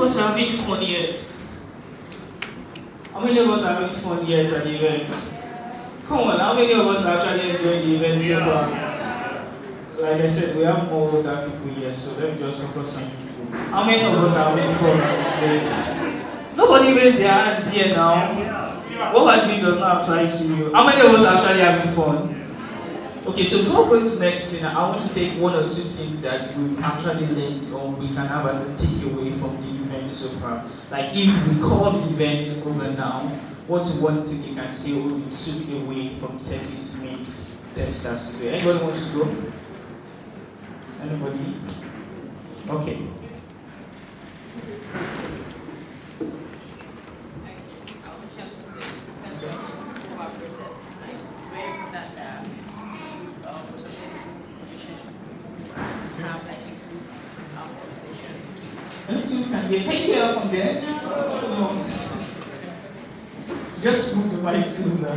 of us are having fun yet? How many of us are having fun yet at the event? Come on, how many of us are actually enjoying the event so far? Like I said, we have more older people here, so let me just focus on people. How many of us are having fun at this? Nobody raised their hands here now. What we're doing does not apply to you. How many of us are actually having fun? Okay, so before going to the next thing, I want to take one or two things that we've actually learned or we can have as a takeaway from the event so far. Like if we call the event over now, what's one thing you can say we took away from Techies Meet Testars today? Anybody wants to go? Anybody? Okay. Can you hear from there? No. Just move the mic closer.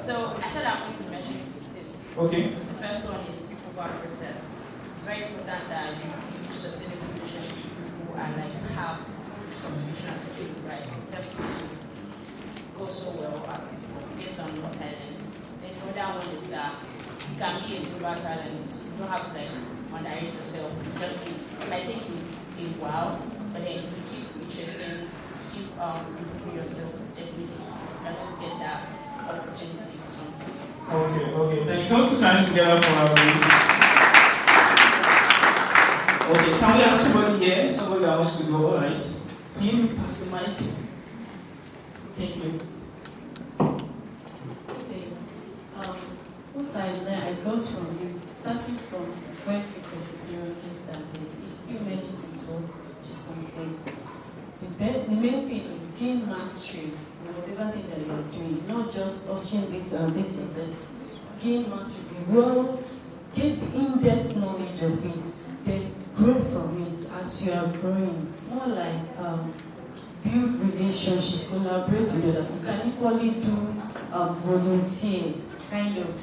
So I said I'm going to mention two things. Okay. The first one is people over process. It's very important that you build sustainable relationship with people and like have communication and security rights. It helps you to go so well based on your talent. Then the other one is that you can be a global talent. You don't have to like underrate yourself. Just it might take you a while, but then you keep retraining, keep improving yourself, definitely you're going to get that opportunity or something. Okay. Then come put hands together for our race. Okay, can we have somebody here? Somebody that wants to go, alright? Can you pass the mic? Thank you. Okay. What I learned, I got from this, starting from when Mr. Security started, it still measures with what Chisom says. The main thing is gain mastery in whatever thing that you are doing, not just touching this and this and this. Gain mastery, well, get the in-depth knowledge of it, then grow from it as you are growing. More like build relationship, collaborate together. You can equally do volunteer, kind of.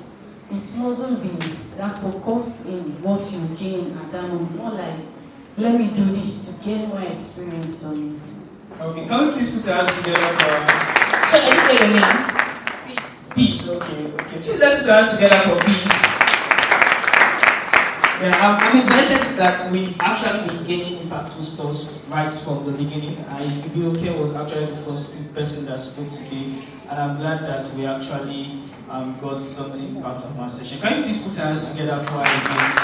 It mustn't be that focused in what you gain at that moment. More like, let me do this to gain more experience on it. Okay, can we please put our hands together for... So, I didn't get your name? Peace. Peace, okay. Please let's put our hands together for peace. Yeah, I'm excited that we've actually been gaining impactful stuff right from the beginning. Ibuoke was actually the first person that spoke today, and I'm glad that we actually got something out of our session. Can you please put your hands together for Ibuoke?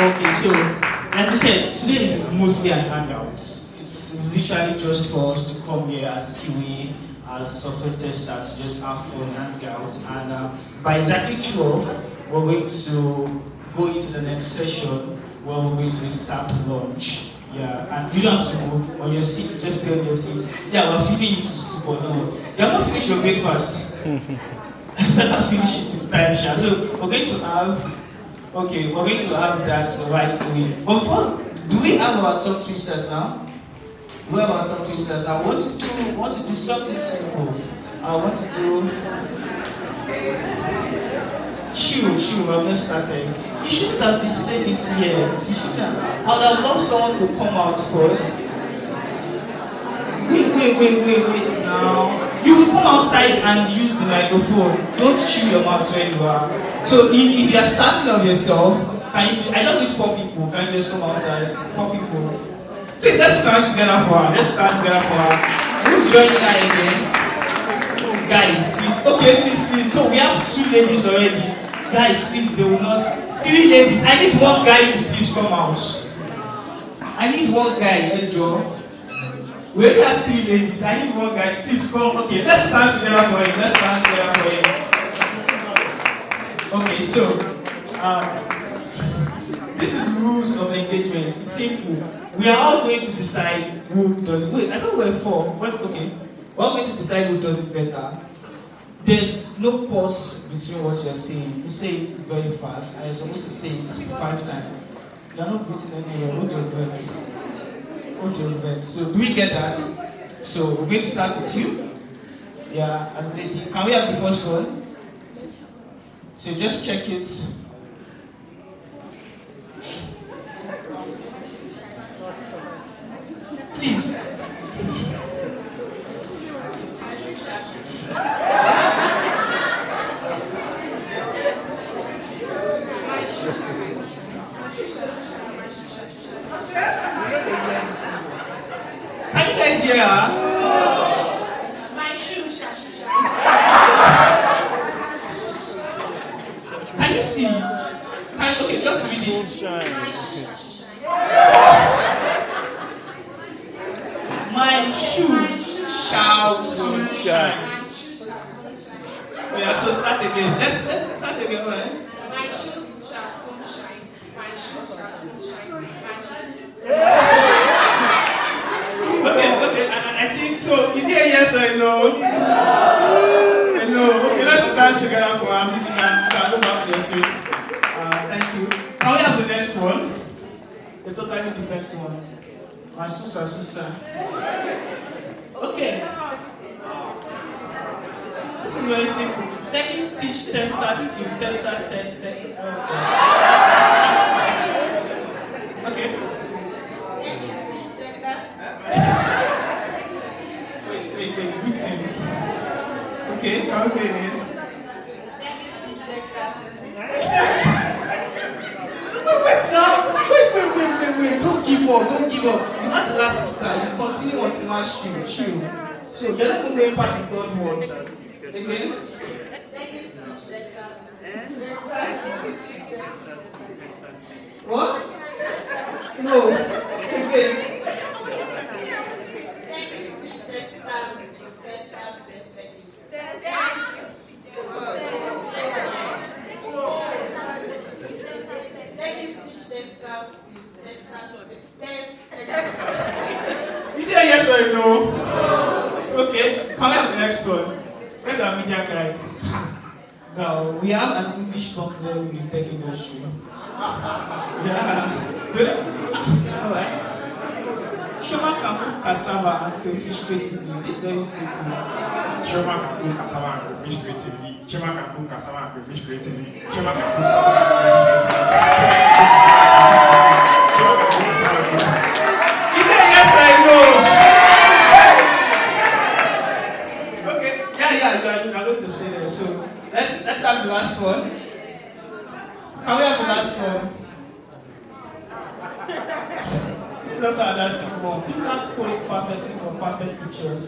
Okay, so like we said, today is mostly an hangout. It's literally just for us to come here as QA, as software testers, to just have fun, hangouts, and by exactly 12, we're going to go into the next session where we're going to be served lunch. Yeah, and you don't have to move on your seat, just stay on your seat. Yeah, we're feeding you to stupor. No, you have not finished your breakfast. Better finish it in time, Sha. So we're going to have that right away. But before, do we have our tongue twisters now? We have our tongue twisters now. I want to do something simple. I want to do chill. I'm not starting. You shouldn't have displayed it yet. You shouldn't have. I would have loved someone to come out first. Wait now. You will come outside and use the microphone. Don't chew your mouth where you are. So if you are certain of yourself, I just need 4 people. Can you just come outside? 4 people. Please, let's put our hands together for her. Who's joining her again? Guys, please. Okay, please. So we have 2 ladies already. Guys, please, they will not. 3 ladies. I need 1 guy to please come out. I need 1 guy, hey Joe. We already have 3 ladies. I need 1 guy. Please come. Okay, let's dance together for him. Okay, so this is rules of engagement. It's simple. We are all going to decide who does it. Wait, I thought we were 4. What's okay? We're all going to decide who does it better. There's no pause between what you're saying. You say it very fast, and you're supposed to say it 5 times. You're not putting anywhere. Hold your breath. So, do we get that? So, we're going to start with you. Yeah, as they did. Can we have the first one? So, just check it. hear her? My shoe shall shine. Can you see it? Okay, just read it. My shoe shall shine. My shoe shall soon shine. My shoe shall soon shine. Oh yeah, so start again. Let's start again, right? My shoe shall soon shine. My shoe shall soon shine. My shoe. Okay. I think so. Is it a yes or a no? A no. Okay, let's put hands together for him. You can go back to your seats. Thank you. Can we have the next one? The totally different one. My sister. Okay. This is very simple. Techies Teach Testars to Testars test. Okay. Techies teach testars. Wait, routine. Okay, can we play it? Techies teach testars. Wait now! Wait. Don't give up. You had the last speaker. You continue until last shoe. So you're not going to impact the third word. Again? Techies teach testars. What? No. Again. Techies teach testars. Testars teach techies. Techies teach testars. Is it a yes or a no? Okay, can we have the next one? Where's our media guy? Now, we have an English company in the tech industry. Yeah. Alright. Shoma can cook cassava and crayfish creatively. This is very simple. Shoma can cook cassava and crayfish creatively. Shoma can cook cassava and crayfish creatively. Shoma can cook cassava and crayfish creatively. Is it a yes or a no? Okay. Yeah, you are going to say that. So let's have the last one. Can we have the last one? This is also another simple one. Peter posts perfectly for perfect pictures.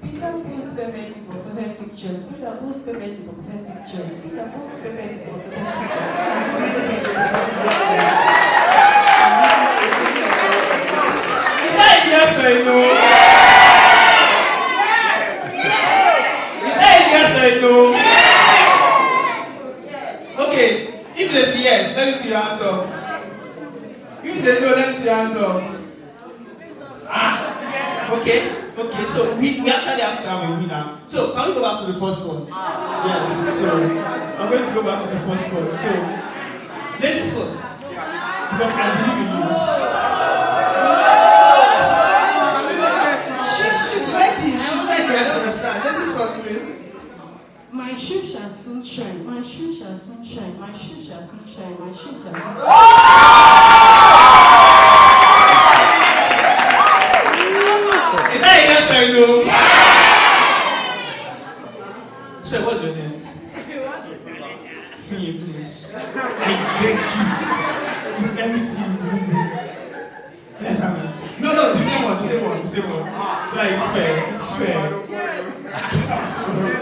Peter posts perfectly for perfect pictures. Peter posts perfectly for perfect pictures. Peter posts perfectly for perfect pictures. Is that a yes or a no? Is that a yes or a no? Okay, if there's a yes, let me see your answer. If there's a no, let me see your answer. Okay, so we actually have to have a winner. So can we go back to the first one? Yes, so I'm going to go back to the first one. So, ladies first, because I believe in you. She's ready, I don't understand. Ladies first, please. My shoe shall soon shine. My shoe shall soon shine. My shoe shall soon shine. My shoe shall soon shine. Is that a yes or a no? So what's your name? Fee, please. I beg you. It's everything you believe in. Let's have it. No, the same one. So that it's fair. I'm sorry.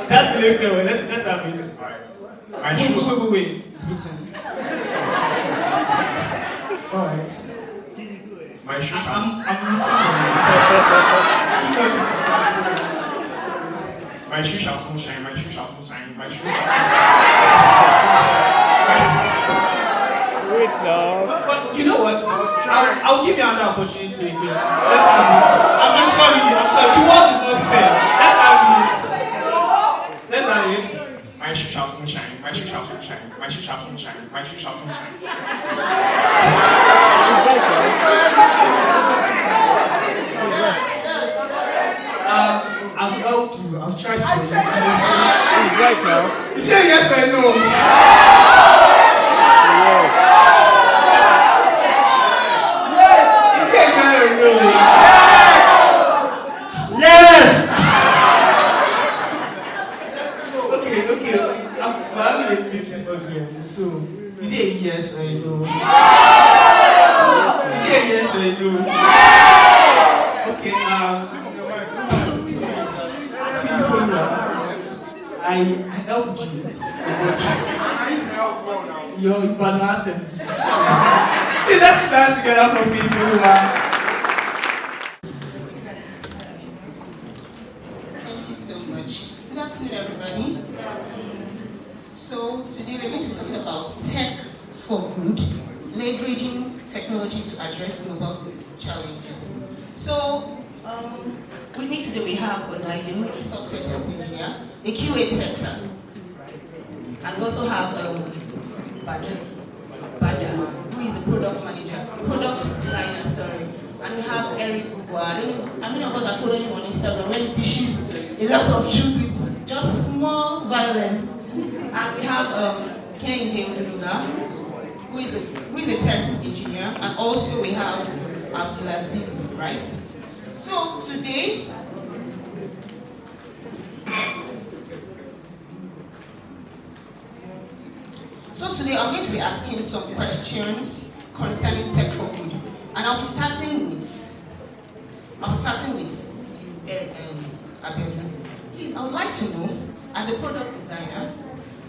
That's the fair way. Let's have it. My shoe. Wait. Britain. Alright. My shoe. I'm rooting for you. My shoe shall soon shine. My shoe shall soon shine. My shoe shall soon Wait now. But you know what? I'll give you another opportunity again. Let's have it. I'm sorry. The world is not fair. Let's have it. My shoe shall soon shine. My shoe shall soon shine. My shoe shall soon shine. My shoe shall soon shine. I've helped you. I've tried to do this. He's right now. Is it a yes or a no? Yes. Is it a yes or a no? Yes! Okay. I'm having a mixed again. So, is it a yes or a no? Is it a yes or a no? Okay, I helped you, but your bad accent is too strong. Let's dance together for people who are. Thank you so much. Good afternoon, everybody. So today we're going to be talking about tech for good, leveraging technology to address global challenges. So with me today we have Olaide, who is a software test engineer, a QA tester, and we also have Bada, who is a product manager, product designer, sorry. And we have Eric Ugwa. I don't know, how many of us are following him on Instagram when he dishes a lot of truth with just small violence. And we have Kehinde Odunuga, who is a test engineer, and also we have Abdulaziz, right? So today, I'm going to be asking some questions concerning tech for good, and I'll be starting with Abiodun. Please, I would like to know, as a product designer,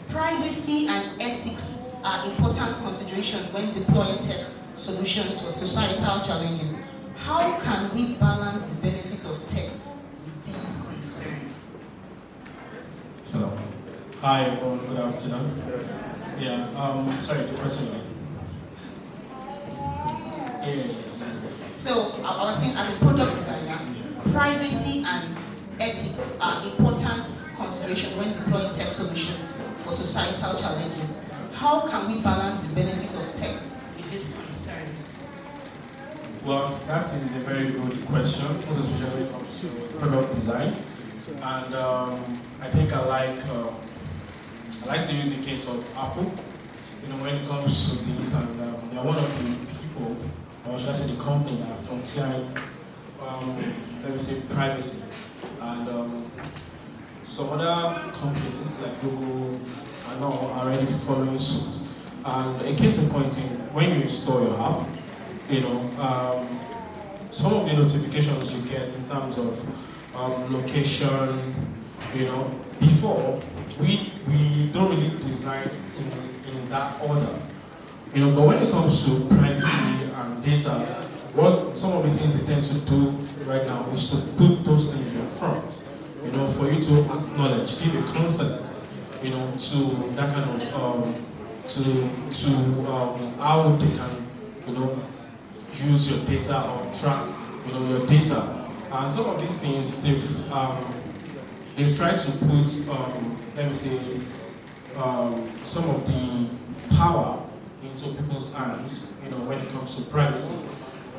privacy and ethics are important considerations when deploying tech solutions for societal challenges. How can we balance the benefits of tech with these concerns? Hello. Hi, everyone. Good afternoon. Yeah. Sorry, the question again. Yes. So I was saying, as a product designer, privacy and ethics are important considerations when deploying tech solutions for societal challenges. How can we balance the benefits of tech with these concerns? Well, that is a very good question, most especially when it comes to product design. And I think I like to use the case of Apple. You know, when it comes to this, and they're one of the people, or should I say the company that frontier, let me say, privacy. And some other companies like Google and all are already following suit. And a case in point, when you install your app, you know, some of the notifications you get in terms of location, you know, before we don't really design in that order, you know. But when it comes to privacy and data, what some of the things they tend to do right now is to put those things in front, you know, for you to acknowledge, give a consent, you know, to that kind of how they can, you know, use your data or track, you know, your data. And some of these things they've tried to put, let me say, some of the power into people's hands, you know, when it comes to privacy,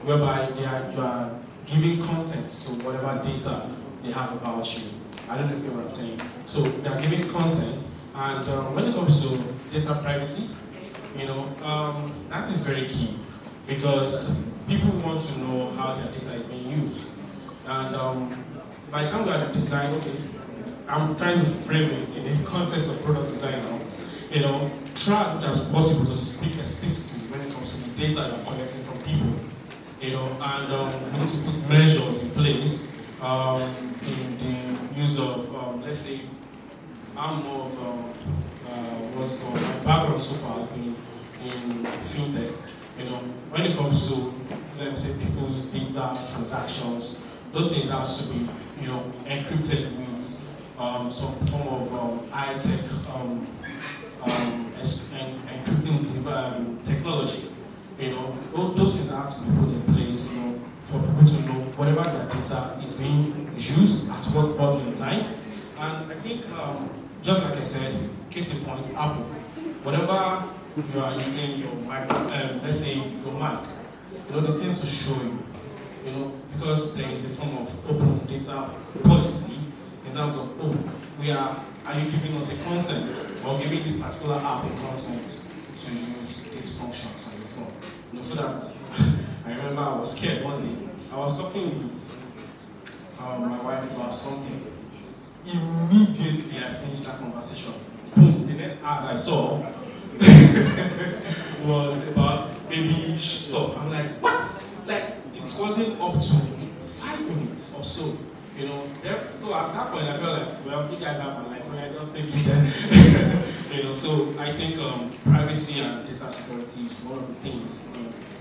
whereby you are giving consent to whatever data they have about you. I don't know if you know what I'm saying. So they are giving consent, and when it comes to data privacy, you know, that is very key, because people want to know how their data is being used. And by the time we are designing, okay, I'm trying to frame it in the context of product design now. You know, try as much as possible to speak explicitly when it comes to the data you're collecting from people. You know, and we need to put measures in place in the use of, let's say, I'm more of what's it called? My background so far has been in fintech. You know, when it comes to, let me say, people's data transactions, those things have to be, you know, encrypted with some form of high-tech encrypting technology. You know, those things have to be put in place, you know, for people to know whatever their data is being used at what point in time. And I think, just like I said, case in point, Apple, whatever you are using your Mac, let's say your Mac, you know, they tend to show you know, because there is a form of open data policy in terms of, are you giving us a consent or giving this particular app a consent to use these functions on your phone? You know, so that I remember I was scared one day. I was talking with my wife about something. Immediately I finished that conversation. Boom, the next ad I saw was about maybe stop. I'm like, what? Like, it wasn't up to 5 units or so. So at that point I felt like, well, you guys have my life, and I just thinking that, so I think privacy and data security is one of the things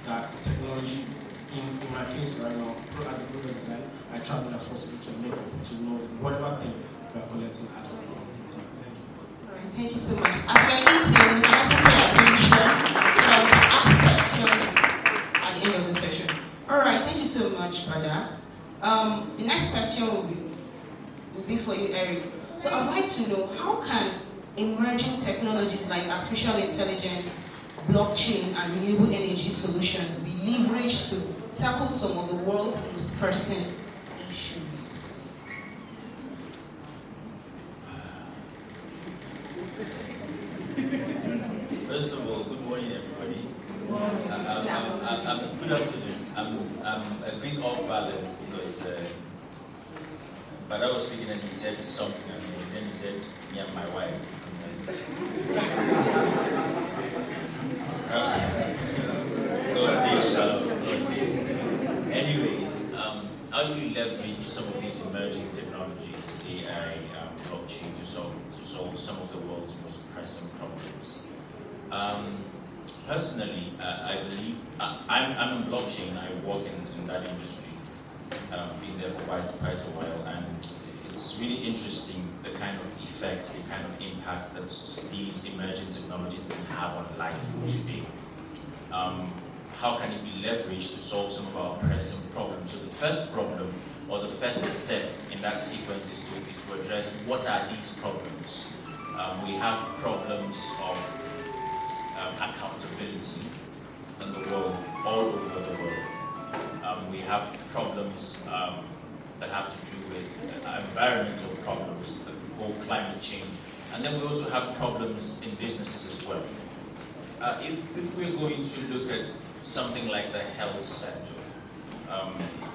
that technology, in my case right now, as a product design, I try as possible to make people to know whatever thing we are collecting at all points in time. Thank you. All right, thank you so much. As we're eating, we can also pay attention so that we can ask questions at the end of the session. All right, thank you so much, Bada. The next question will be for you, Eric. So I'd like to know, how can emerging technologies like artificial intelligence, blockchain, and renewable energy solutions be leveraged to tackle some of the world's most pressing issues? First of all, good morning, everybody. Good afternoon. I'm a bit off balance because but I was speaking and he said something and then he said me and my wife. Anyways, how do we leverage some of these emerging technologies, AI, blockchain, to solve some of the world's most pressing problems? Personally, I believe I'm in blockchain. I work in that industry. Been there for quite a while, and it's really interesting the kind of effect, the kind of impact that these emerging technologies can have on life today. How can it be leveraged to solve some of our pressing problems? So the first problem, or the first step in that sequence, is to address what are these problems. We have problems of accountability in the world, all over the world. We have problems that have to do with environmental problems, the whole climate change, and then we also have problems in businesses as well. If we're going to look at something like the health sector,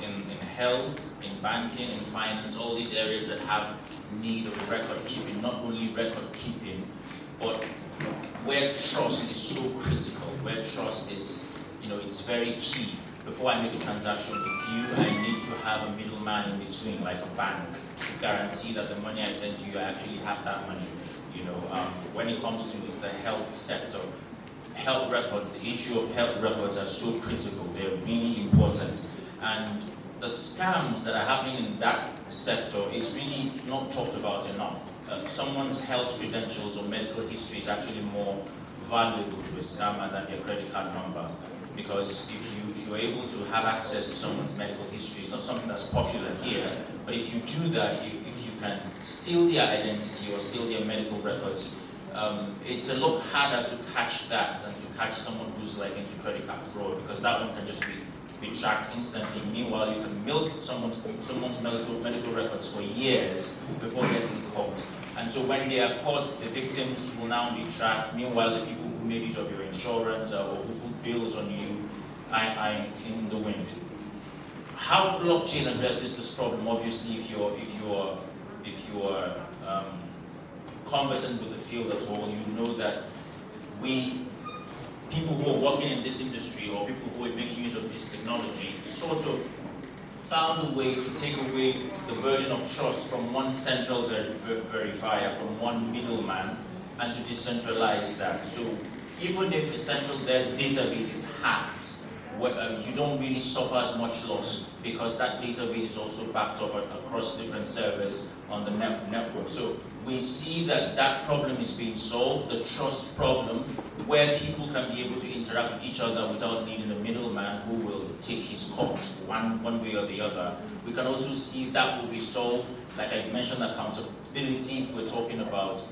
in health, in banking, in finance, all these areas that have need of record keeping, not only record keeping, but where trust is so critical, where trust is, it's very key. Before I make a transaction with you, I need to have a middleman in between, like a bank, to guarantee that the money I send to you, I actually have that money. When it comes to the health sector, health records, the issue of health records are so critical. They're really important. And the scams that are happening in that sector is really not talked about enough. Someone's health credentials or medical history is actually more valuable to a scammer than their credit card number. Because if you're able to have access to someone's medical history, it's not something that's popular here, but if you do that, if you can steal their identity or steal their medical records, it's a lot harder to catch that than to catch someone who's like into credit card fraud, because that one can just be tracked instantly. Meanwhile, you can milk someone's medical records for years before getting caught. And so when they are caught, the victims will now be tracked. Meanwhile, the people who made use of your insurance or who put bills on you are in the wind. How blockchain addresses this problem? Obviously, if you're conversant with the field at all, you know that people who are working in this industry or people who are making use of this technology sort of found a way to take away the burden of trust from one central verifier, from one middleman, and to decentralize that. So even if a central database is hacked, you don't really suffer as much loss because that database is also backed up across different servers on the network. So we see that problem is being solved, the trust problem, where people can be able to interact with each other without needing a middleman who will take his cut one way or the other. We can also see that will be solved, like I mentioned, accountability, if we're talking about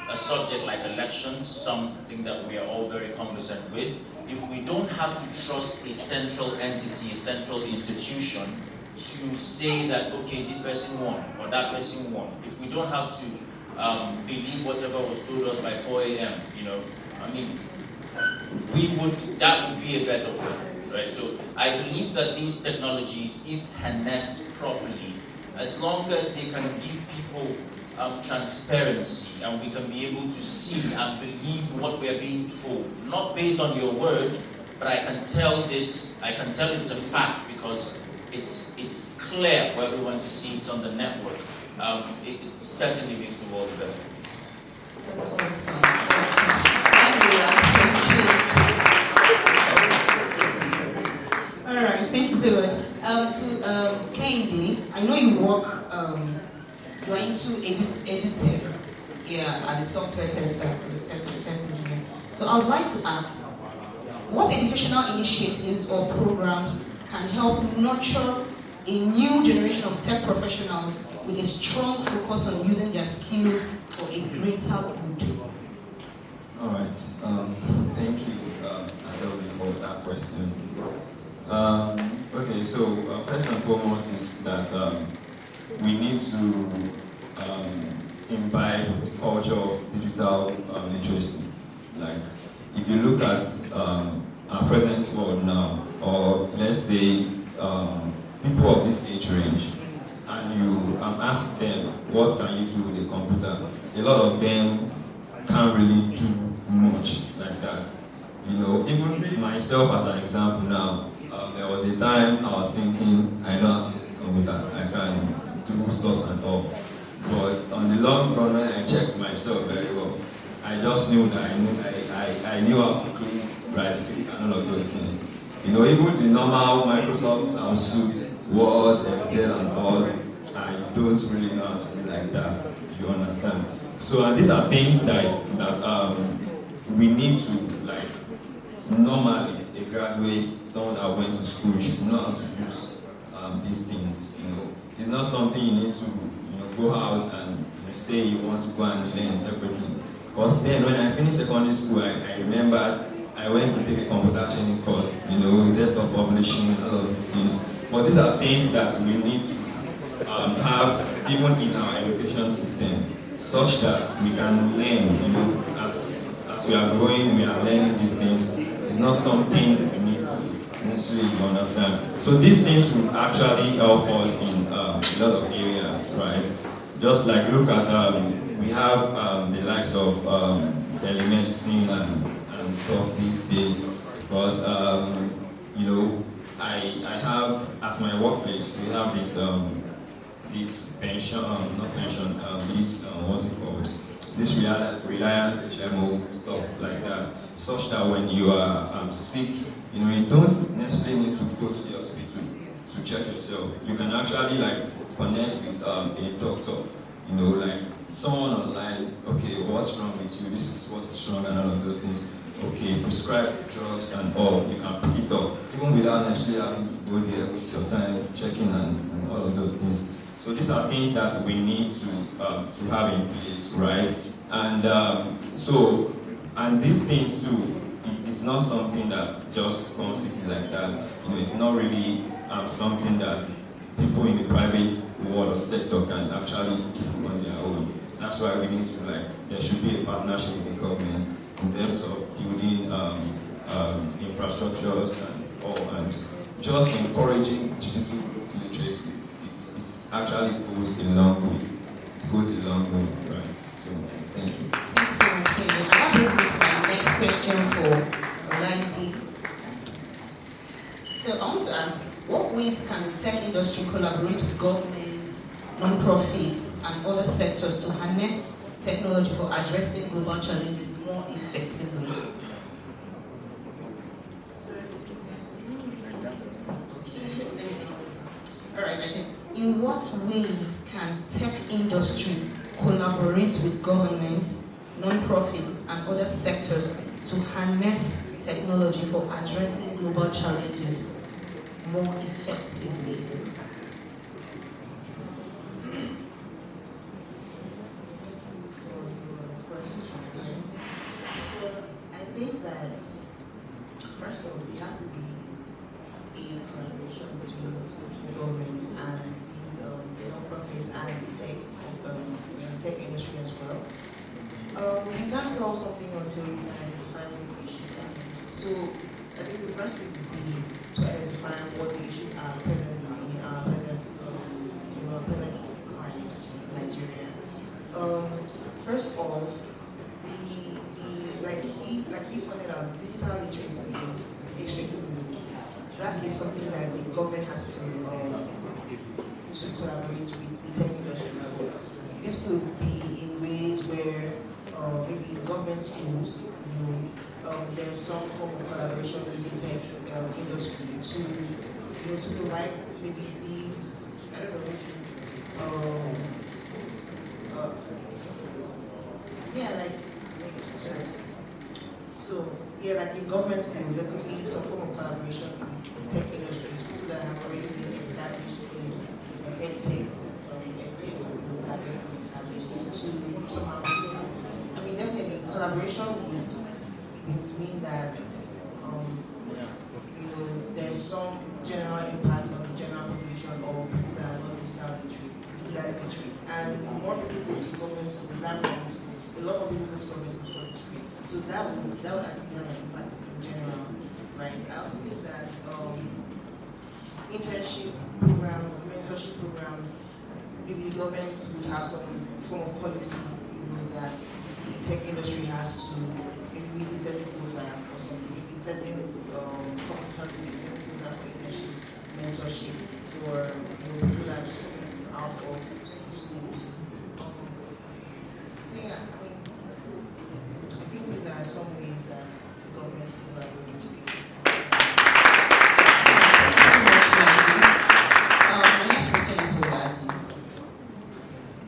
a subject like elections, something that we are all very conversant with. If we don't have to trust a central entity, a central institution, to say that, okay, this person won, or that person won, if we don't have to believe whatever was told us by 4 a.m., that would be a better way, right? So I believe that these technologies, if harnessed properly, as long as they can give people transparency, and we can be able to see and believe what we are being told, not based on your word, but I can tell it's a fact because it's clear for everyone to see. It's on the network. It certainly makes the world a better place. That's awesome. Anyway, all right, thank you so much. To Kehinde, I know you work, you are into edutech, yeah, as a software tester, test engineer. So I would like to ask, what educational initiatives or programs can help nurture a new generation of tech professionals with a strong focus on using their skills for a greater good? All right. Thank you, Adobe, for that question. Okay, so first and foremost is that we need to imbibe the culture of digital literacy. Like, if you look at our present world now, or let's say people of this age range, and you ask them, what can you do with a computer? A lot of them can't really do much like that. You know, even myself as an example now, there was a time I was thinking, I know how to use a computer, I can do stuff and all. But on the long run, when I checked myself very well, I just knew that I knew how to click, right click, and all of those things. You know, even the normal Microsoft suite, Word, Excel, and all, I don't really know how to do like that. You understand? So, and these are things that we need to, like, normally a graduate, someone that went to school should know how to use these things. You know, it's not something you need to, go out and say you want to go and learn separately. Because then, when I finished secondary school, I remember I went to take a computer training course. Desktop publishing, all of these things. But these are things that we need to have even in our education system, such that we can learn. As we are growing, we are learning these things. It's not something we need to necessarily understand. So these things will actually help us in a lot of areas, right? Just like look at we have the likes of telemedicine and stuff these days, because I have at my workplace we have this pension, not pension, what's it called? This Reliance HMO stuff like that, such that when you are sick, you don't necessarily need to go to the hospital to check yourself. You can actually connect with a doctor, like someone online. Okay, what's wrong with you? This is what is wrong, and all of those things. Okay, prescribe drugs and all. You can pick it up even without necessarily having to go there, waste your time checking and all of those things. So these are things that we need to have in place, right? And and these things too, it's not something that just comes easy like that. It's not really something that people in the private world or sector can actually do on their own. That's why we need to there should be a partnership with the government in terms of building infrastructures and all, and just encouraging digital literacy. It's actually goes a long way. It goes a long way, right? So thank you. Thank you so much, Kevin. And that brings me to my next question for Olaide. So I want to ask, what ways can the tech industry collaborate with governments, non-profits, and other sectors to harness technology for addressing global challenges more effectively? All right, I think, in what ways can tech industry collaborate with governments, non-profits, and other sectors to harness technology for addressing global challenges more effectively? So I think that first of all, it has to be a collaboration between the government and these non-profits and the tech industry as well. You can't solve something until you can identify what the issues are. So I think the first thing would be to identify what the issues are present in our present economy, which is Nigeria. First off, like he pointed out, digital literacy is extremely new. That that is something that the government has to collaborate with the tech industry for. This could be in ways where maybe in government schools, there's some form of collaboration with the tech industry to provide maybe these, I don't know, like in government schools, there could be some form of collaboration with tech industries, people that have already been established in edtech, companies that have been established to somehow. I mean, definitely collaboration would mean that there's some general impact on the general population of people that are not digitally literate, and more people go to government schools, that means a lot of people go to government schools because it's free. So that would actually have an impact in general, right? I also think that internship programs, mentorship programs, maybe the government would have some form of policy, that the tech industry has to maybe meet a certain quota or something, maybe certain competency, certain quota for internship, mentorship for people that are just coming out of schools. So yeah, I mean, I think these are some ways that the government collaborates with. Thank you so much, Maggie. My next question is for Aziz.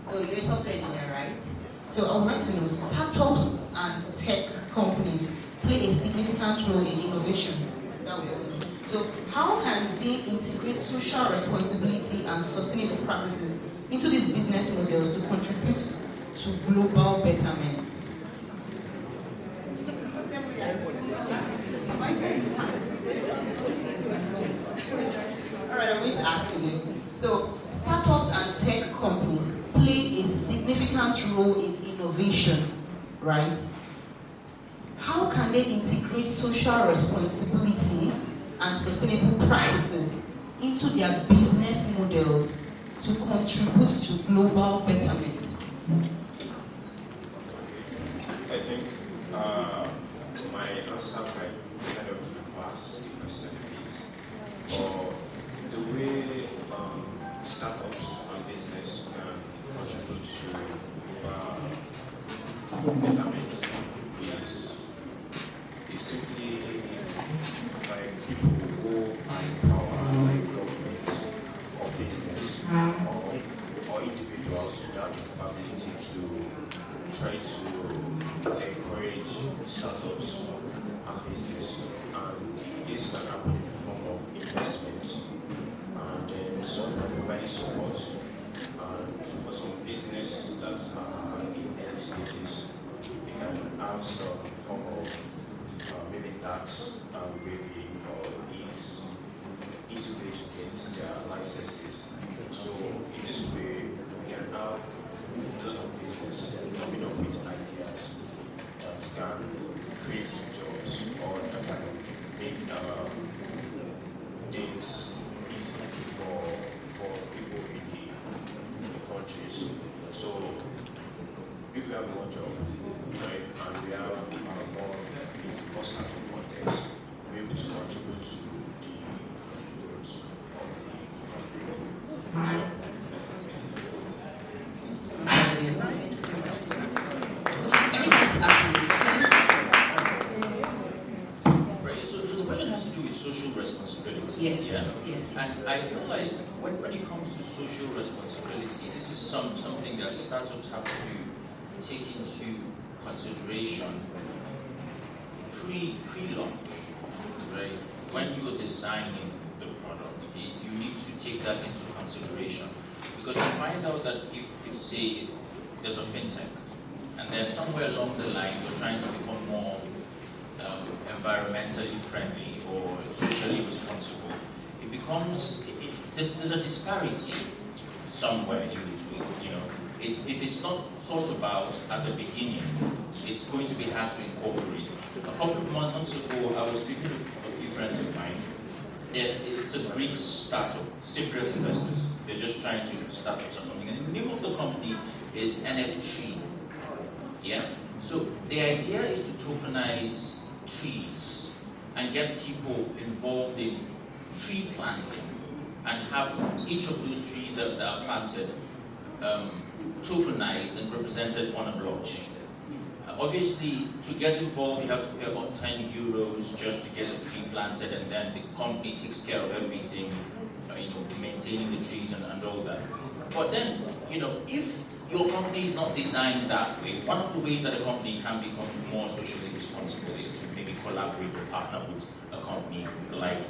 So you're a software engineer, right? So I would like to know, startups and tech companies play a significant role in innovation. That we all know. So how can they integrate social responsibility and sustainable practices into these business models to contribute to global betterment? Alright, I'm going to ask you. So, startups and tech companies play a significant role in innovation, right? How can they integrate social responsibility and sustainable practices into their business models to contribute to global betterment? I think my answer might kind of reverse the question a bit. Or the way startups and business can contribute to betterment is simply like people who are in power, like government or business or individuals without the capability to try to encourage startups and business, and this can happen in the form of investment and then providing support. And for some business that are in early stages, they can have some form of maybe tax waiving or easy way to get their licenses. So in this way, we can have a lot of business coming up with ideas that can create jobs or that can make things easy for people in the countries. So if we have more jobs, right, and we have more startup context, we're able to contribute to the growth of the country. Yes, thank you so much. Let me just ask you. Right, so the question has to do with social responsibility. Yes, Yeah. yes. And I feel like when it comes to social responsibility, this is something that startups have to take into consideration pre-launch, right? When you're designing the product, you need to take that into consideration, because you find out that if say there's a fintech and then somewhere along the line you're trying to become more environmentally friendly or socially responsible, it becomes there's a disparity somewhere in between. If it's not thought about at the beginning, it's going to be hard to incorporate. A couple of months ago, I was speaking with a few friends of mine. It's a Greek startup, Cypriot investors. They're just trying to start up something. And the name of the company is NFT. Yeah? So the idea is to tokenize trees and get people involved in tree planting and have each of those trees that are planted tokenized and represented on a blockchain. Obviously, to get involved, you have to pay about 10 euros just to get a tree planted, and then the company takes care of everything, maintaining the trees and all that. But then, if your company is not designed that way, one of the ways that a company can become more socially responsible is to maybe collaborate or partner with a company like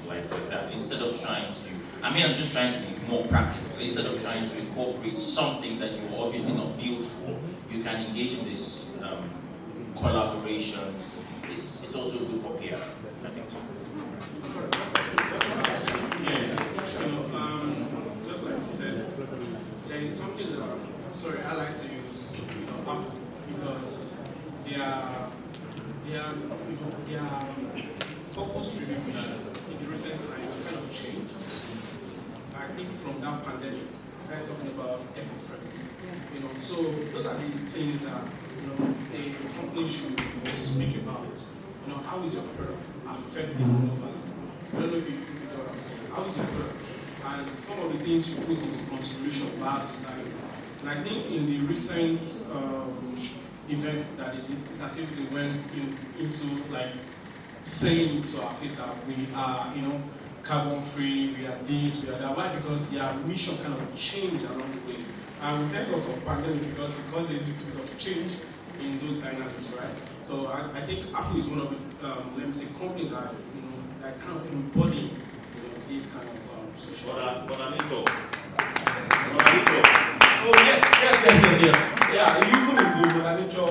that. Instead of trying to, I'm just trying to be more practical. Instead of trying to incorporate something that you're obviously not built for, you can engage in this collaborations. It's also good for PR. I think so. Just like you said, there is something that I like to use, Apple, because they are purpose-driven mission in the recent time kind of changed. I think from that pandemic, I started talking about eco-friendly. So those are the things that a company should speak about. How is your product affecting globally? I don't know if you get what I'm saying. How is your product? And some of the things you put into consideration while designing. And I think in the recent events that they did, it's as if they went into like saying it to our face that we are, carbon free, we are this, we are that. Why? Because their mission kind of changed along the way. And we thank God for pandemic because it caused a little bit of change in those dynamics, right? So I think Apple is one of the, companies that, that kind of embody, this kind of social. But Anito. Oh yes. Yeah, even in the Bonanicho,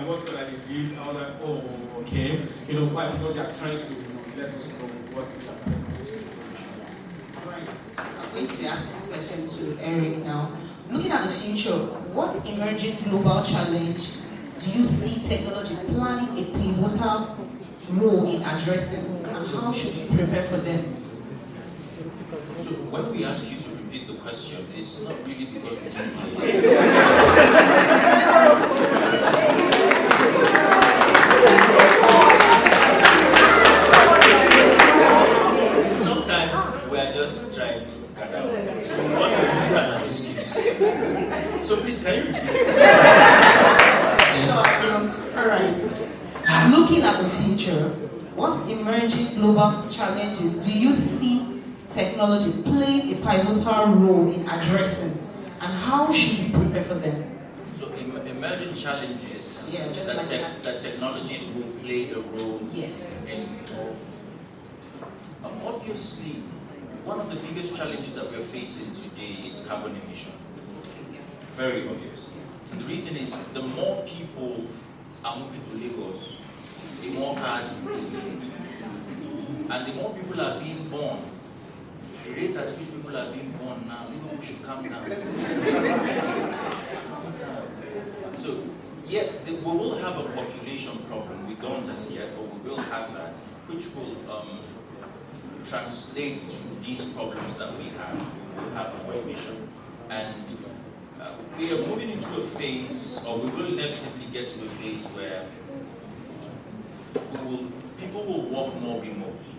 what's that they did, I was like, oh, okay. Why? Because they are trying to, let us know what we are doing. Right. I'm going to be asking this question to Eric now. Looking at the future, what emerging global challenge do you see technology playing a pivotal role in addressing, and how should we prepare for them? So when we ask you to repeat the question, it's not really because we didn't hear it. Sometimes we are just trying to cut out. So we want to use that as an excuse. So please, can you repeat? Sure. All right. Looking at the future, what emerging global challenges do you see technology playing a pivotal role in addressing, and how should we prepare for them? So emerging challenges that technologies will play a role in. Obviously, one of the biggest challenges that we're facing today is carbon emission. Very obvious. And the reason is the more people are moving to Lagos, the more cars will be made. And the more people are being born, the rate at which people are being born now, we should calm down. So, we will have a population problem. We don't as yet, but we will have that, which will translate to these problems that we have. We will have more emission. And we are moving into a phase, or we will inevitably get to a phase where people will work more remotely,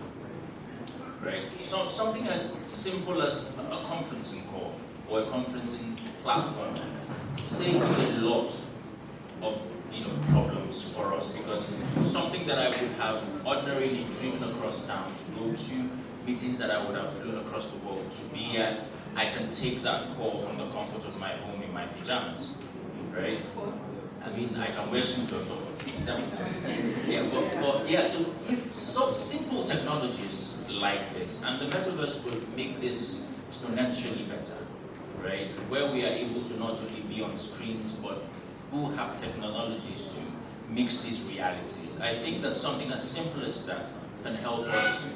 right? So something as simple as a conferencing call or a conferencing platform saves a lot of problems for us, because something that I would have ordinarily driven across town to go to, meetings that I would have flown across the world to be at, I can take that call from the comfort of my home in my pajamas, right? I can wear suit on top of so simple technologies like this, and the metaverse will make this exponentially better, right? Where we are able to not only be on screens, but who have technologies to mix these realities. I think that something as simple as that can help us,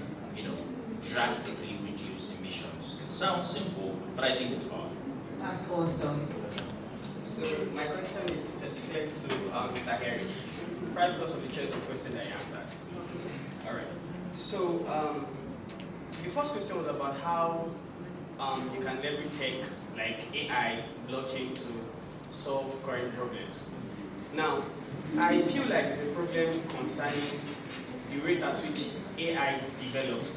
drastically reduce emissions. It sounds simple, but I think it's powerful. That's awesome. So my question is specific to Mr. Harry, probably because of the choice of question that you answered. All right. So the first question was about how you can leverage tech like AI, blockchain to solve current problems. Now, I feel like there's a problem concerning the rate at which AI develops.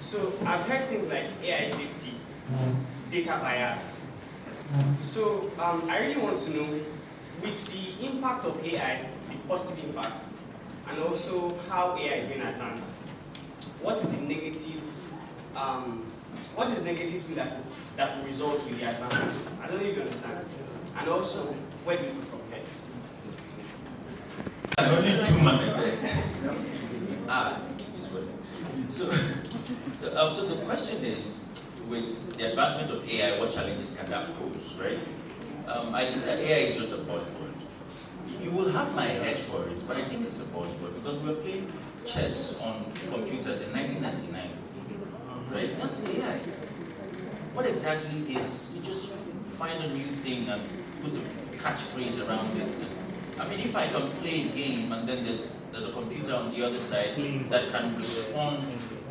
So I've heard things like AI safety, data bias. So I really want to know, with the impact of AI, the positive impact, and also how AI is being advanced, what is the negative thing that will result with the advancement? I don't know if you understand. And also, where do we go from here? I can only do my best. So the question is, with the advancement of AI, what challenges can that pose, right? I think that AI is just a buzzword. You will have my head for it, but I think it's a buzzword because we were playing chess on computers in 1999, right? That's AI. What exactly is, you just find a new thing and put a catchphrase around it. I mean, if I can play a game and then there's a computer on the other side that can respond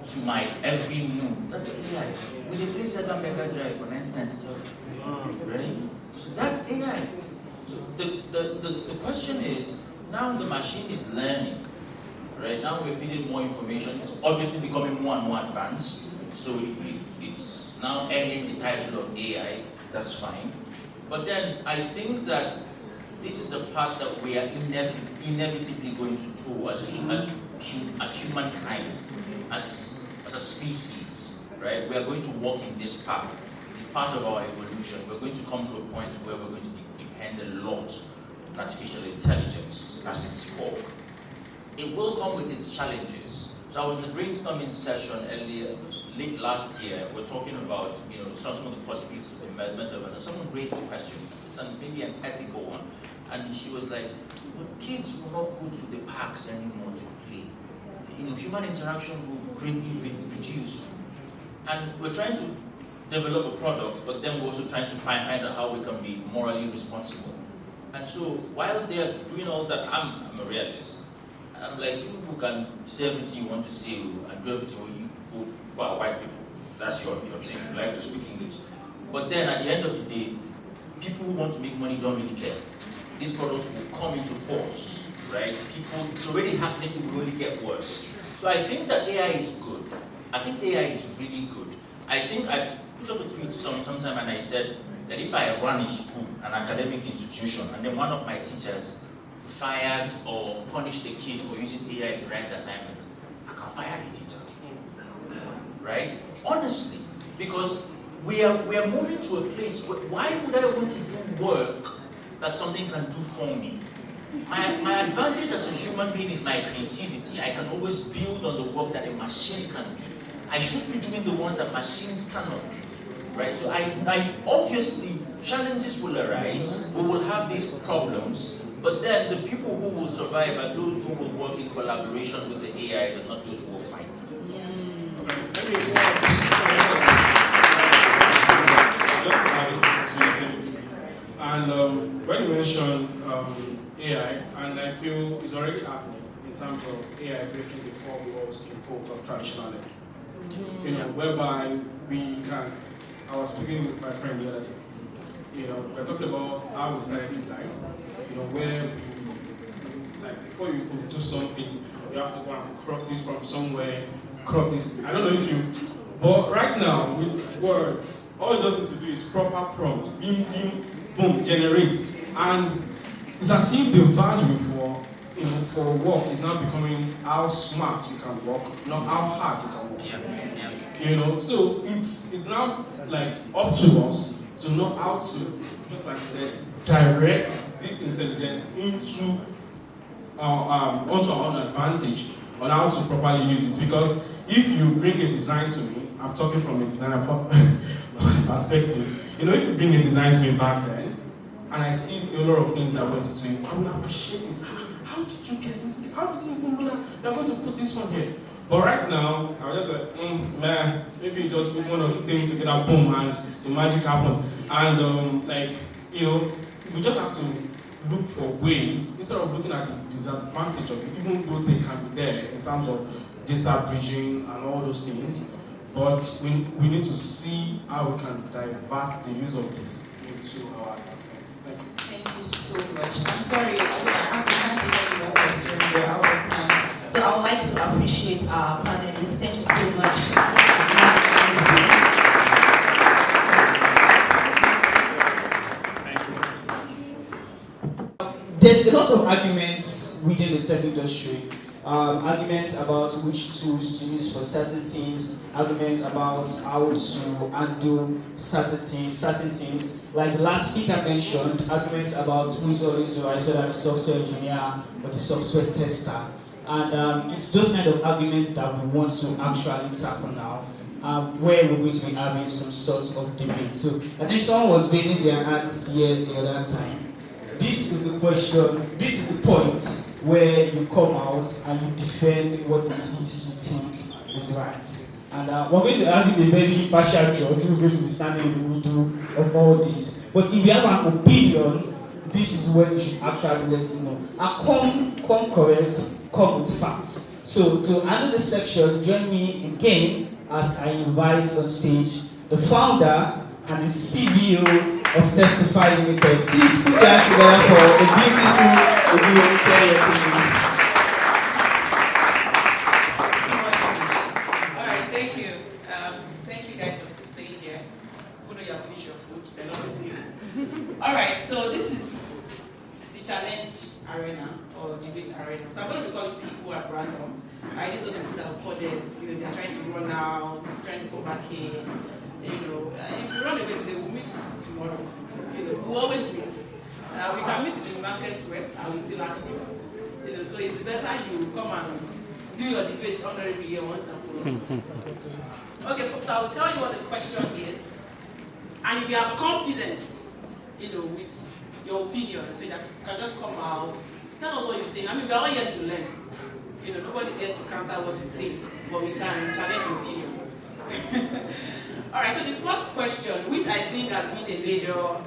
to my every move, that's AI. We did play Sega Mega Drive for 1997, right? So that's AI. So the question is, now the machine is learning, right? Now we're feeding more information. It's obviously becoming more and more advanced. So it's now earning the title of AI. That's fine. But then I think that this is a path that we are inevitably going to do as humankind, as a species, right? We are going to walk in this path. It's part of our evolution. We're going to come to a point where we're going to depend a lot on artificial intelligence as its core. It will come with its challenges. So I was in a brainstorming session late last year. We're talking about, some of the possibilities of mental health. And someone raised the question, it's maybe an ethical one. And she was like, but kids will not go to the parks anymore to play. Human interaction will greatly reduce. And we're trying to develop a product, but then we're also trying to find out how we can be morally responsible. And so while they're doing all that, I'm a realist. I'm like, you who can say everything you want to say and do everything you are white people. That's your thing. You like to speak English. But then at the end of the day, people who want to make money don't really care. These products will come into force, right? It's already happening, it will only get worse. So I think that AI is good. I think AI is really good. I think I put up a tweet sometime and I said that if I run a school, an academic institution, and then one of my teachers fired or punished the kid for using AI to write the assignment, I can fire the teacher. Right? Honestly, because we are moving to a place where, why would I want to do work that something can do for me? My advantage as a human being is my creativity. I can always build on the work that a machine can do. I should be doing the ones that machines cannot do. Right? So I obviously, challenges will arise. We will have these problems. But then the people who will survive are those who will work in collaboration with the AIs and not those who will fight them. And when you mentioned AI, and I feel it's already happening in terms of AI breaking the four walls in quote of traditional learning. Whereby I was speaking with my friend the other day. We're talking about how we started design. Where before you could do something, you have to go and crop this from somewhere, crop this. I don't know if you, but right now with words, all you just need to do is proper prompt, bing, bing, boom, generate, and it's as if the value for work is now becoming how smart you can work, not how hard you can work. So it's now up to us to know how to, just like I said, direct this intelligence onto our own advantage on how to properly use it. Because if you bring a design to me, I'm talking from a designer perspective, if you bring a design to me back then, and I see a lot of things that went into it, I will appreciate it. How did you get into it? How did you even know that you're going to put this one here? But right now, I'll just like, man, maybe just put one or two things together, boom, and the magic happened. And we just have to look for ways, instead of looking at the disadvantage of it, even though they can be there in terms of data bridging and all those things, but we need to see how we can divert the use of this into our advancement. Thank you. Thank you so much. I'm sorry, I can't take any more questions. We're out of time. So I would like to appreciate our panelists. Thank you so much. There's a lot of arguments within the tech industry. Arguments about which tools to use for certain things, arguments about how to handle certain things. Like the last speaker mentioned, arguments about who's always right, whether the software engineer or the software tester. And it's those kind of arguments that we want to actually tackle now, where we're going to be having some sorts of debate. So I think someone was raising their hands here the other time. This is the question, this is the point where you come out and you defend what it is you think is right. And we're going to have a very impartial judge who's going to be standing in the middle of all this. But if you have an opinion, this is when you should actually let it know. And come correct, come with facts. So to handle this section, join me again as I invite on stage the founder and the CVO of Testify Limited. Please put your hands together for a beautiful review. Alright, thank you. Thank you guys for still staying here. Even though you have finished your food, I love you. Alright, so this is the challenge arena or debate arena. So I'm going to be calling people at random. I need those people that will call them, they're trying to run out, trying to go back in. If you run away today, we'll meet tomorrow. We'll always meet. We can meet in the market square, I will still ask you. So it's better you come and do your debate honorably here once and for all. Okay, folks, I will tell you what the question is. And if you are confident, with your opinion, so that you can just come out, tell us what you think. I mean, we are all here to learn. Nobody's here to counter what you think, but we can challenge your opinion. Alright, so the first question, which I think has been a major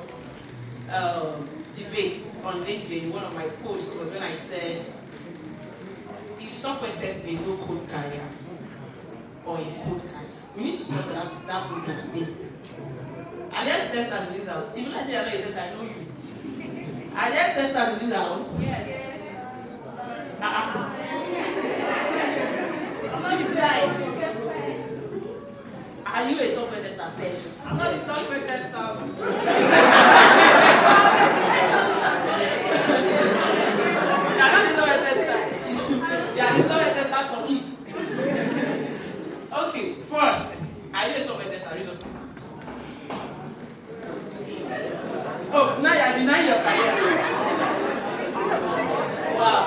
debate on LinkedIn, one of my posts was when I said, is software testing a no-code career or a code career? We need to solve that problem today. Are there testers in this house? If you like say I know a tester, I know you. Are there testers in this house? Yeah. Are you a software tester first? I'm not a software tester. I'm not a software tester. You are the software tester talking. Okay, first, are you a software tester? Raise up your hand. Oh, now you are denying your career. Wow.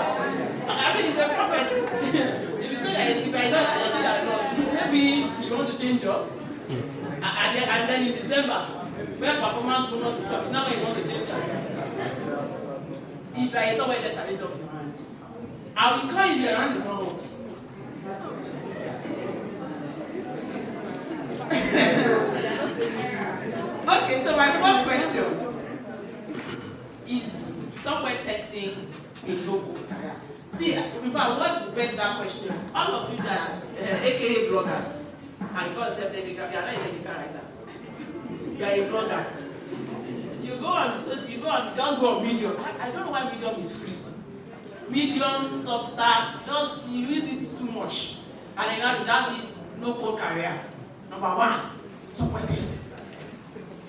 I mean, it's a prophecy. If you say that not, maybe you want to change job. And then in December, when performance bonus will come, it's not when you want to change job. If I saw where tester, raise up your hand. I will call you if your hand is not up. Okay, so my first question is software testing a no-code career? See, if I want to bet that question, all of you that are AKA bloggers, and you call yourself technical, you are not a technical writer. You are a blogger. You go on just go on Medium. I don't know why Medium is free. Medium, Substack, just you use it too much. And you know that list no code career. Number one, software testing.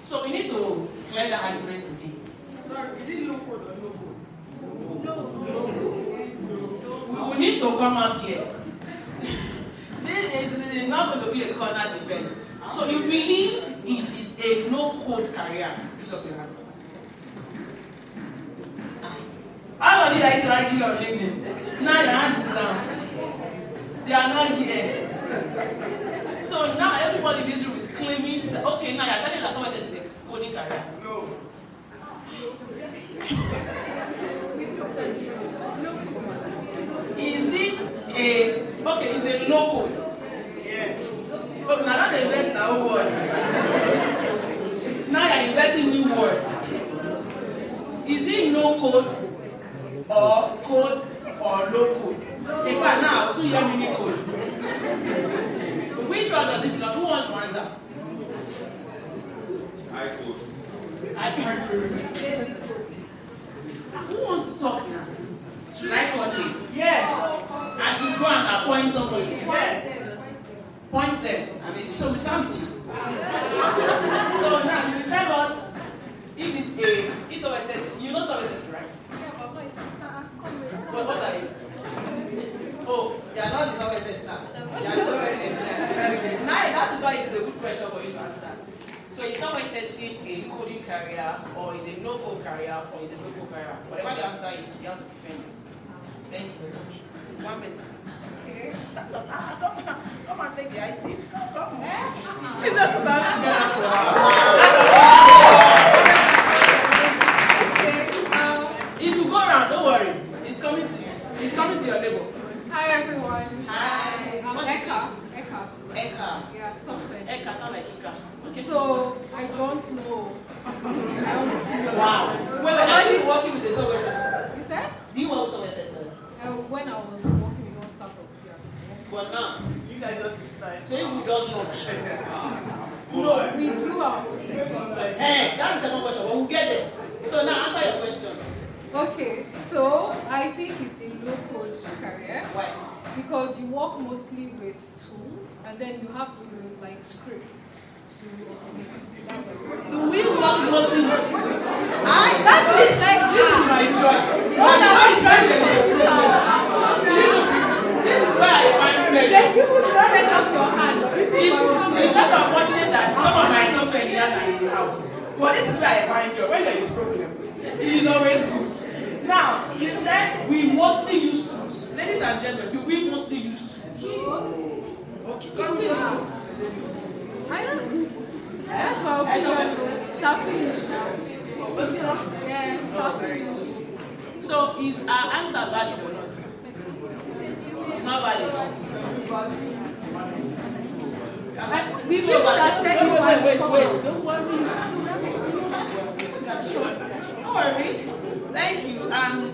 So we need to clear the argument today. Sorry, is it no code or no code? We need to come out here. This is not going to be a corner defense. So you believe it is a no-code career? Raise up your hand. All of you that is arguing on LinkedIn, now your hand is down. They are not here. So now everybody in this room is claiming that, okay, now you're telling us someone that's in a coding career. No. Is it a no-code? Yes. Look, now that they invest in our own word. Now you're inventing new words. Is it no-code or code or no-code? In fact, now, 2 year mini code. Which one does it belong? Who wants to answer? I code. Who wants to talk now? Should I call you? Yes. I should go and Point them. I mean, so we start with you. So now you will tell us if it's software testing. You know software testing, right? Yeah, but like, What are you? Oh, you are not the software tester. You are the software tester. Very good. Now that is why it is a good question for you to answer. So is software testing a coding career, or is a no-code career, or is a no-code career? Whatever the answer is, you have to defend it. Thank you very much. 1 minute. okay. Come on, take the ice stage. Come on. It's just about It will go around, don't worry. It's coming to you. It's coming to your neighbor. Hi everyone. Hi. I'm What's Eka. Eka. Yeah, software. Eka, sound like Eka. Okay. So I don't know. This is my own opinion. Wow. Wait, are you working with the software tester? You said? Do you work with software testers? When I was working in one startup, yeah. But now, you guys just freestyle. so you don't know. No, we do our own testing. Hey, that's the second question. But we'll get there. So now answer your question. Okay, so I think it's a low-code career. Why? Because you work mostly with tools, and then you have to like script to automate. Do we work mostly with That is like this is my job. No, that is right. This is where I find pleasure. Then you would not raise up your hand. This is my own It's just unfortunate that some of my software engineers are in the house. But this is where I find joy. When there is problem, it is always good. Now, you said we mostly use tools. Ladies and gentlemen, do we mostly use tools? Okay, continue. I don't know. That's my opinion. That's finished. What's it on? Yeah, that's finished. So, is our answer valid or not? It's not valid. The people that said you wait. Don't worry. Don't worry. Thank you.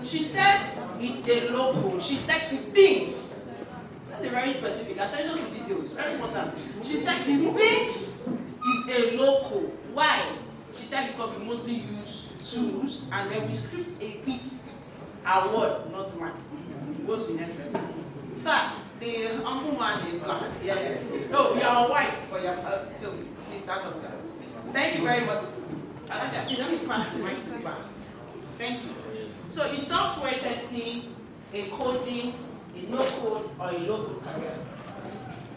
She said it's a low code. She said she thinks. That's a very specific. Attention to details. Very important. She said she thinks it's a low code. Why? She said because we mostly use tools and then we script a bit. Our word, not mine. What's the next person? Start. The humble man in black. Yeah. No, we are white, but you're so please stand up, sir. Thank you very much. I like that. Let me pass the mic to the back. Thank you. So is software testing a coding, a no-code, or a low-code career?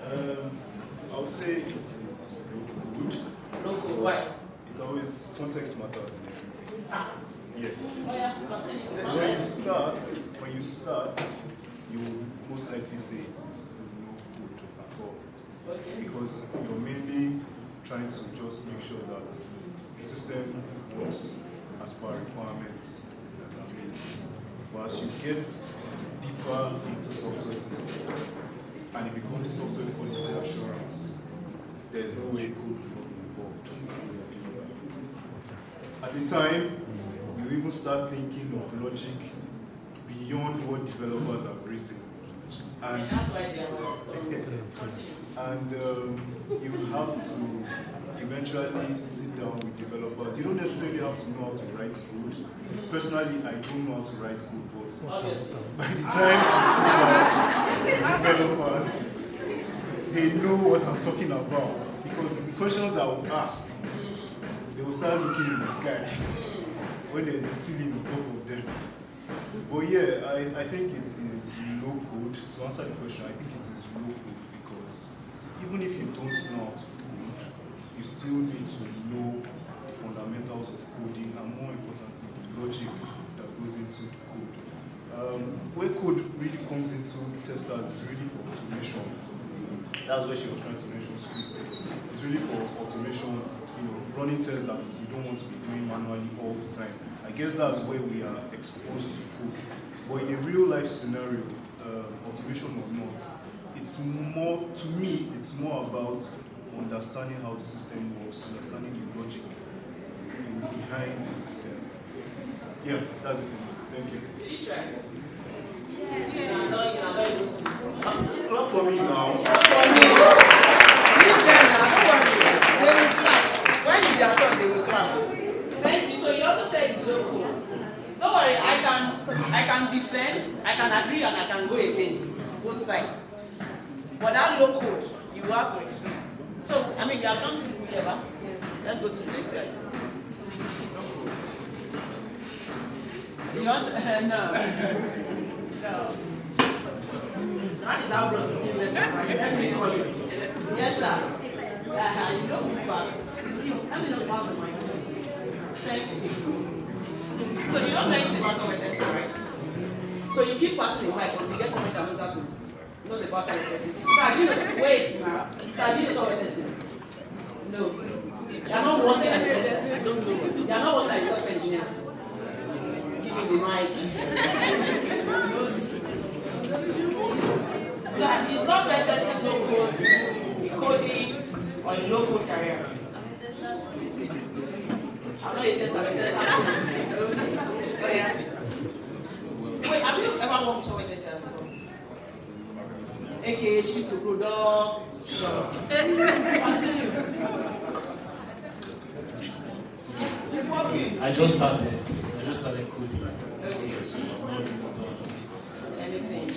I would say it is low-code. Low-code, why? It always, context matters in everything. Yes. Oh yeah, continue. So when you start, you will most likely say it is no-code at all. Okay. Because you're mainly trying to just make sure that the system works as per requirements that are made. But as you get deeper into software testing and it becomes software quality assurance, there is no way code will not be involved. At the time, you even start thinking of logic beyond what developers have written. And that's why they are you have to eventually sit down with developers. You don't necessarily have to know how to write code. Personally, I don't know how to write code, but obviously, by the time I sit down with developers, they know what I'm talking about. Because the questions I will ask, they will start looking in the sky when there's a ceiling on top of them. But yeah, I think it is low code. To answer the question, I think it is low code because even if you don't know how to code, you still need to know the fundamentals of coding and more importantly, the logic that goes into the code. Where code really comes into testers is really for automation. That's what she was trying to mention, scripting. It's really for automation, running tests that you don't want to be doing manually all the time. I guess that's where we are exposed to code. But in a real life scenario, automation or not, it's more, to me, it's more about understanding how the system works, understanding the logic behind the system. Yeah, that's it. Thank you. did you try? Clap for me now. Clap for me. Leave them now, don't worry. They will clap. When it's their turn, they will clap. Thank you. So you also said it's low code. Don't worry, I can defend, I can agree, and I can go against both sides. But that low code, you have to explain. So, I mean, you have done to whoever. Let's go to the next slide. You want? No. No. That is how bros do it. Let me call you. Yes, sir. You don't move back. It's you. Let me just pass the mic. Thank you. So you don't like the master with testing, right? So you keep passing the mic until you get somebody that knows how to knows about software testing. Sir, do you know? Wait now. Sir, do you know software testing? No. You are not working as a tester. I don't know. You are not working as a software engineer. Give him the mic. Sir, is software testing no code, coding, or a low code career? I'm not a tester, I'm a tester. Oh, yeah. Wait, have you ever worked with software testers before? AKA ship to product. Sure. Continue. I just started coding this year, so I'm not really done anything.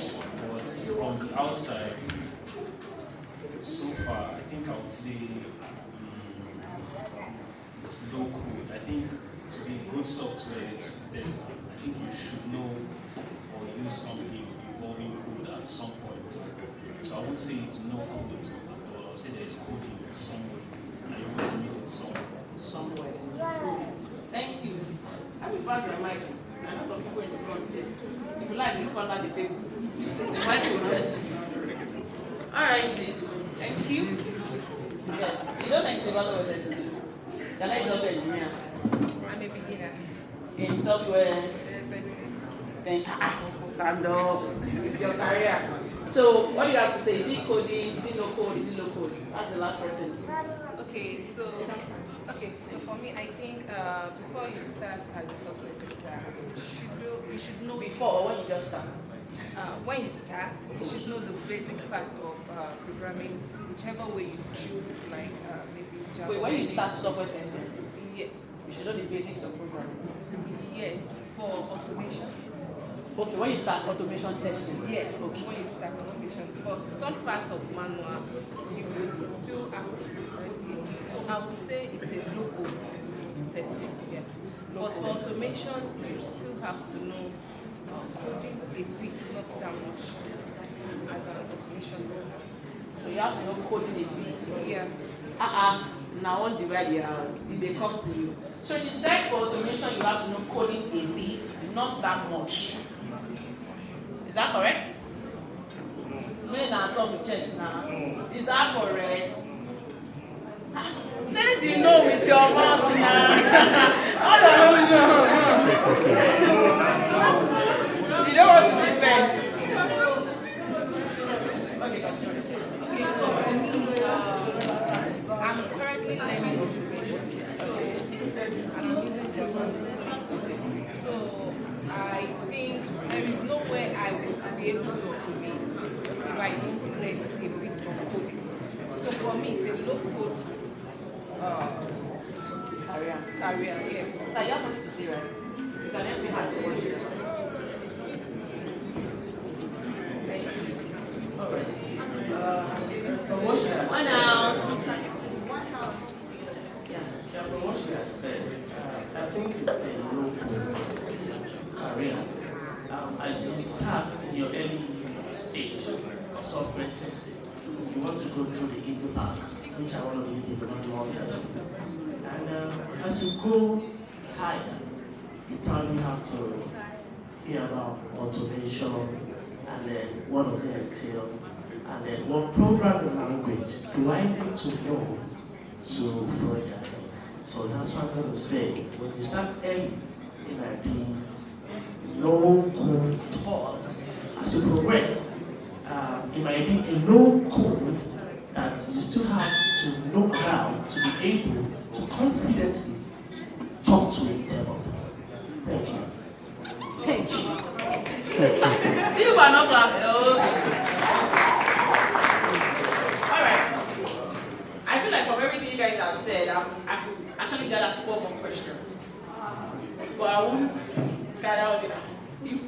But from the outside, so far, I think I would say it's low code. I think to be a good software to test, I think you should know or use something involving code at some point. So I won't say it's no code, but I'll say there's coding somewhere, and you're going to meet it somewhere. Somewhere. Thank you. I will pass my mic. I know the people in the front here. If you like, look under the table. The mic will get you. Alright, sis. Thank you. Yes. You don't know anything about software testing too. You're not a software engineer. I'm a beginner. In software. Then stand up. It's your career. So what do you have to say? Is it coding? Is it no code? Is it low code? That's the last person. Okay, so for me, I think before you start as a software tester, you should know before or when you just start. When you start, you should know the basic parts of programming, whichever way you choose, like maybe Java. Wait, when you start software testing, yes, you should know the basics of programming. Yes, for automation. Okay, when you start automation testing. Yes, okay. When you start automation, but some parts of manual you will still have to. So I would say it's a local testing. Yeah. But for automation, you still have to know coding a bit, not that much, as an automation tester. So you have to know coding a bit. Yeah. Now on divide the hours if they come to you. So you said for automation you have to know coding a bit, not that much. Is that correct? Men are talking chest now. Is that correct? Say you know with your mouth now. All of you know. You don't want to defend. Okay, continue. Okay, so for me, I'm currently learning automation. So I'm using Java. So I think there is no way I would be able to automate if I don't learn a bit of coding. So for me, it's a low code career, yes. So you have something to say, right? You can help me hard to watch this. Thank you. Alright. Promotion. One else. Yeah, from what you have said, I think it's a low career. As you start in your early stage of software testing, you want to go through the easy path, which are one of the easy manual testing. And as you go higher, you probably have to hear about automation, and then what does it entail, and then what programming language do I need to know to forge ahead. So that's what I'm going to say. When you start early, it might be no code taught. As you progress, it might be a no code that you still have to know about to be able to confidently talk to a developer. Thank you. Thank you. You are not clapping. Okay. Alright. I feel like from everything you guys have said, I could actually gather 4 more questions. But I won't gather if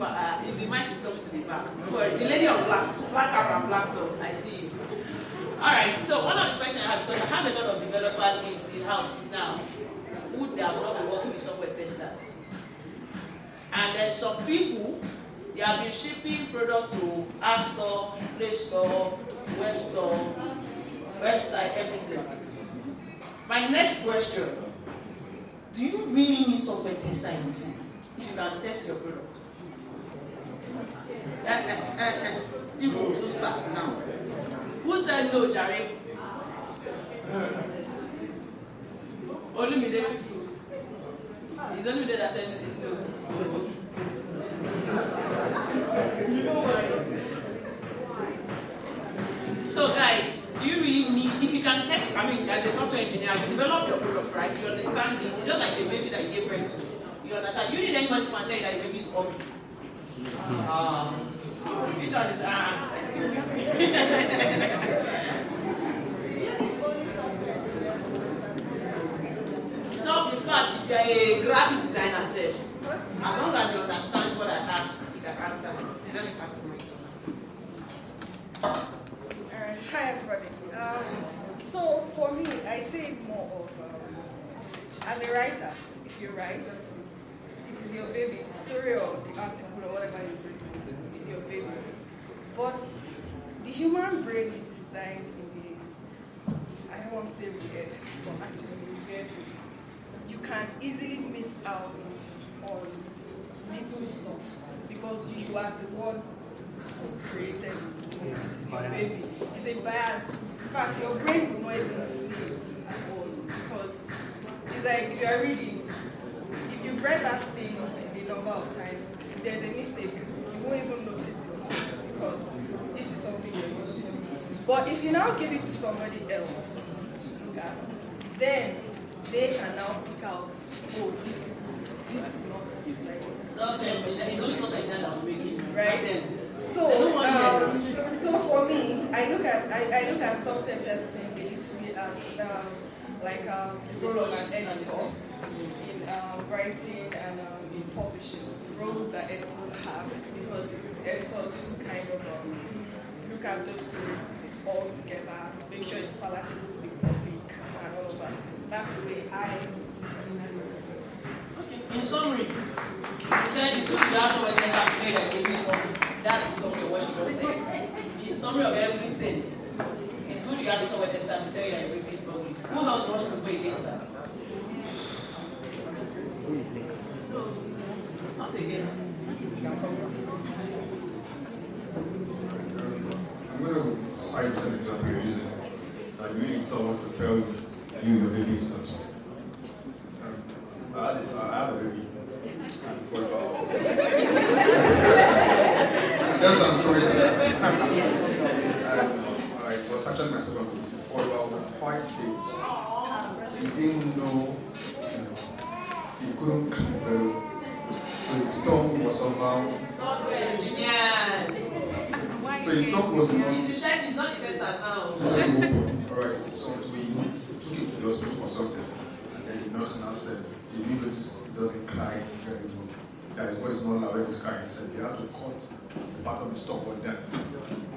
the mic is coming to the back. But the lady on black cap and black top, I see you. Alright, so one of the questions I have, because I have a lot of developers in the house now who they have not been working with software testers. And then some people, they have been shipping product to App Store, Play Store, website, everything. My next question, do you really need software tester in it if you can test your product? People will start now. Who said no, Jerry? Only me there. It's only me there that said no. So guys, do you really need, if you can test, I mean, as a software engineer, you develop your product, right? You understand it. It's just like a baby that you gave birth to. You understand? You need anybody to tell you that your baby is ugly. Which one is So, in fact, if you're a graphic designer self, as long as you understand what I asked, you can answer. Is there any customer? Hi everybody. So for me, I say more of as a writer, if you write, it is your baby. The story of the article or whatever you've written is your baby. But the human brain is designed in I don't want to say weird, but actually weird. You can easily miss out on little stuff because you are the one who created it. It's your baby. It's a bias. In fact, your brain will not even see it at all because it's like if you're reading, if you've read that thing a number of times, if there's a mistake, you won't even notice the mistake because this is something you're used to. But if you now give it to somebody else to look at, then they can now pick out, oh, this is not like this. Right? So for me, I look at software testing literally as the role of an editor in writing and in publishing, roles that editors have, because it's editors who kind of look at those stories, put it all together, make sure it's palatable to the public and all of that. That's the way I personally look at it. Okay. In summary, you said it's good to have someone else have made like baby something. That is summary of what she just said. In summary of everything, it's good you have the software tester to tell you that your baby is ugly. Who else wants to go against that? Not against. I'm going to cite the same example you're using. Like you need someone to tell you your baby is not talking. I have a baby. And for about that's correct. I was actually myself for about 5 days. He didn't know that he couldn't clean very well. So his tongue was somehow. So his tongue was not. He said he's not the tester now. Alright, so we took him to the hospital for something. And then the nurse now said, he doesn't cry very well. That his voice is not loud when he's crying. He said they had to cut the part of his tongue on that.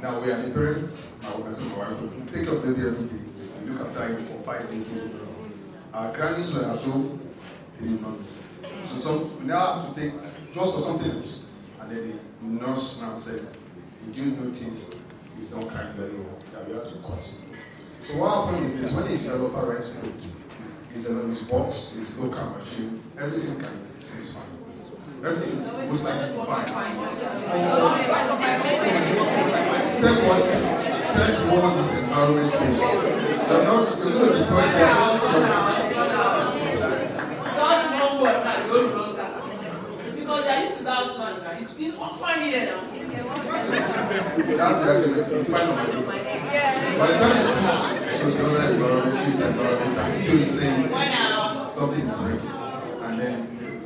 Now we are the parents, my wife, we take your baby every day. We look after him for 5 days. Our grannies were at home, they did not know. So we now have to take just for something else. And then the nurse now said, did you notice he's not crying very well? That we have to cut. So what happened is this, when the developer writes code, he's on his box, his local machine, everything seems fine. Everything is most likely fine. Take one is environment based. We're going to deploy that. Just one word now, you don't know that. Because they are used to that man, it's fine here now. That's the argument, it's fine on my job. By the time you push to the other environment, treat environment, and you saying something is breaking. And then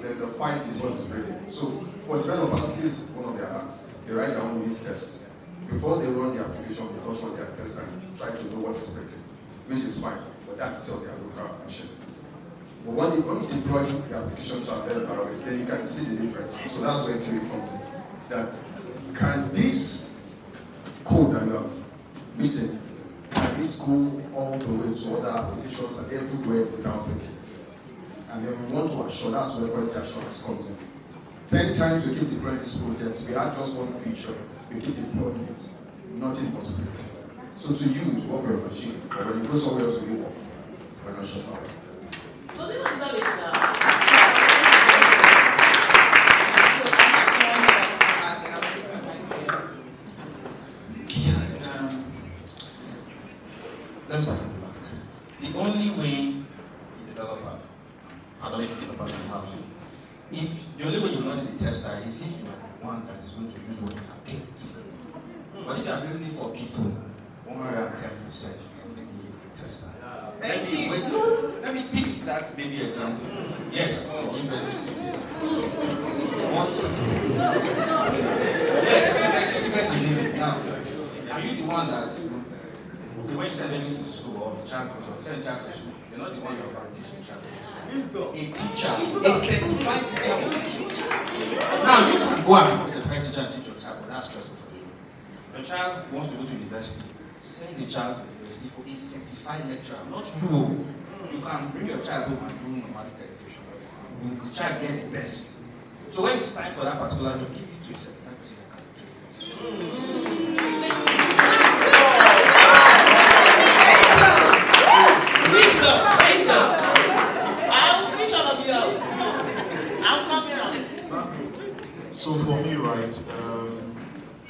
the fight is what is breaking. So for developers, this is one of their hacks. They write down unit tests. Before they run the application, they first run their test and try to know what's breaking, which is fine, but that's still their local machine. But when you deploy the application to another environment, then you can see the difference. So that's where QA comes in. That can this code that you have written, can and it go all the way to other applications and everywhere without thinking. And then we want to assure that's where quality assurance comes in. 10 times we keep deploying this project, we had just one feature, we keep deploying it, nothing was built. So to you, it's work on a machine, but when you go somewhere else, you work. We're not sure about it. Let me start from the back. The only way a developer, I don't think developers can help you. If the only way you know the tester is if you are the one that is going to use what you have built. But if you are building it for people, 110% you need a tester. Thank you. Wait, no, let me pick that baby example. Yes. Give it. What? Yes, give it to leave it. Now, are you the one that okay, when you send them into the school or the child goes or send the child to school, you're not the one you're going to teach the child to school. A teacher, a certified teacher will teach your child. Now you can go and become a certified teacher and teach your child, but that's stressful for you. Your child wants to go to university. Send the child to university for a certified lecturer, not you. You can bring your child home and do nomadic education. The child get the best. So when it's time for that particular job, give it to a certified person that can do it. Wisdom. I will fish all of you out. I'm coming out. So for me, right,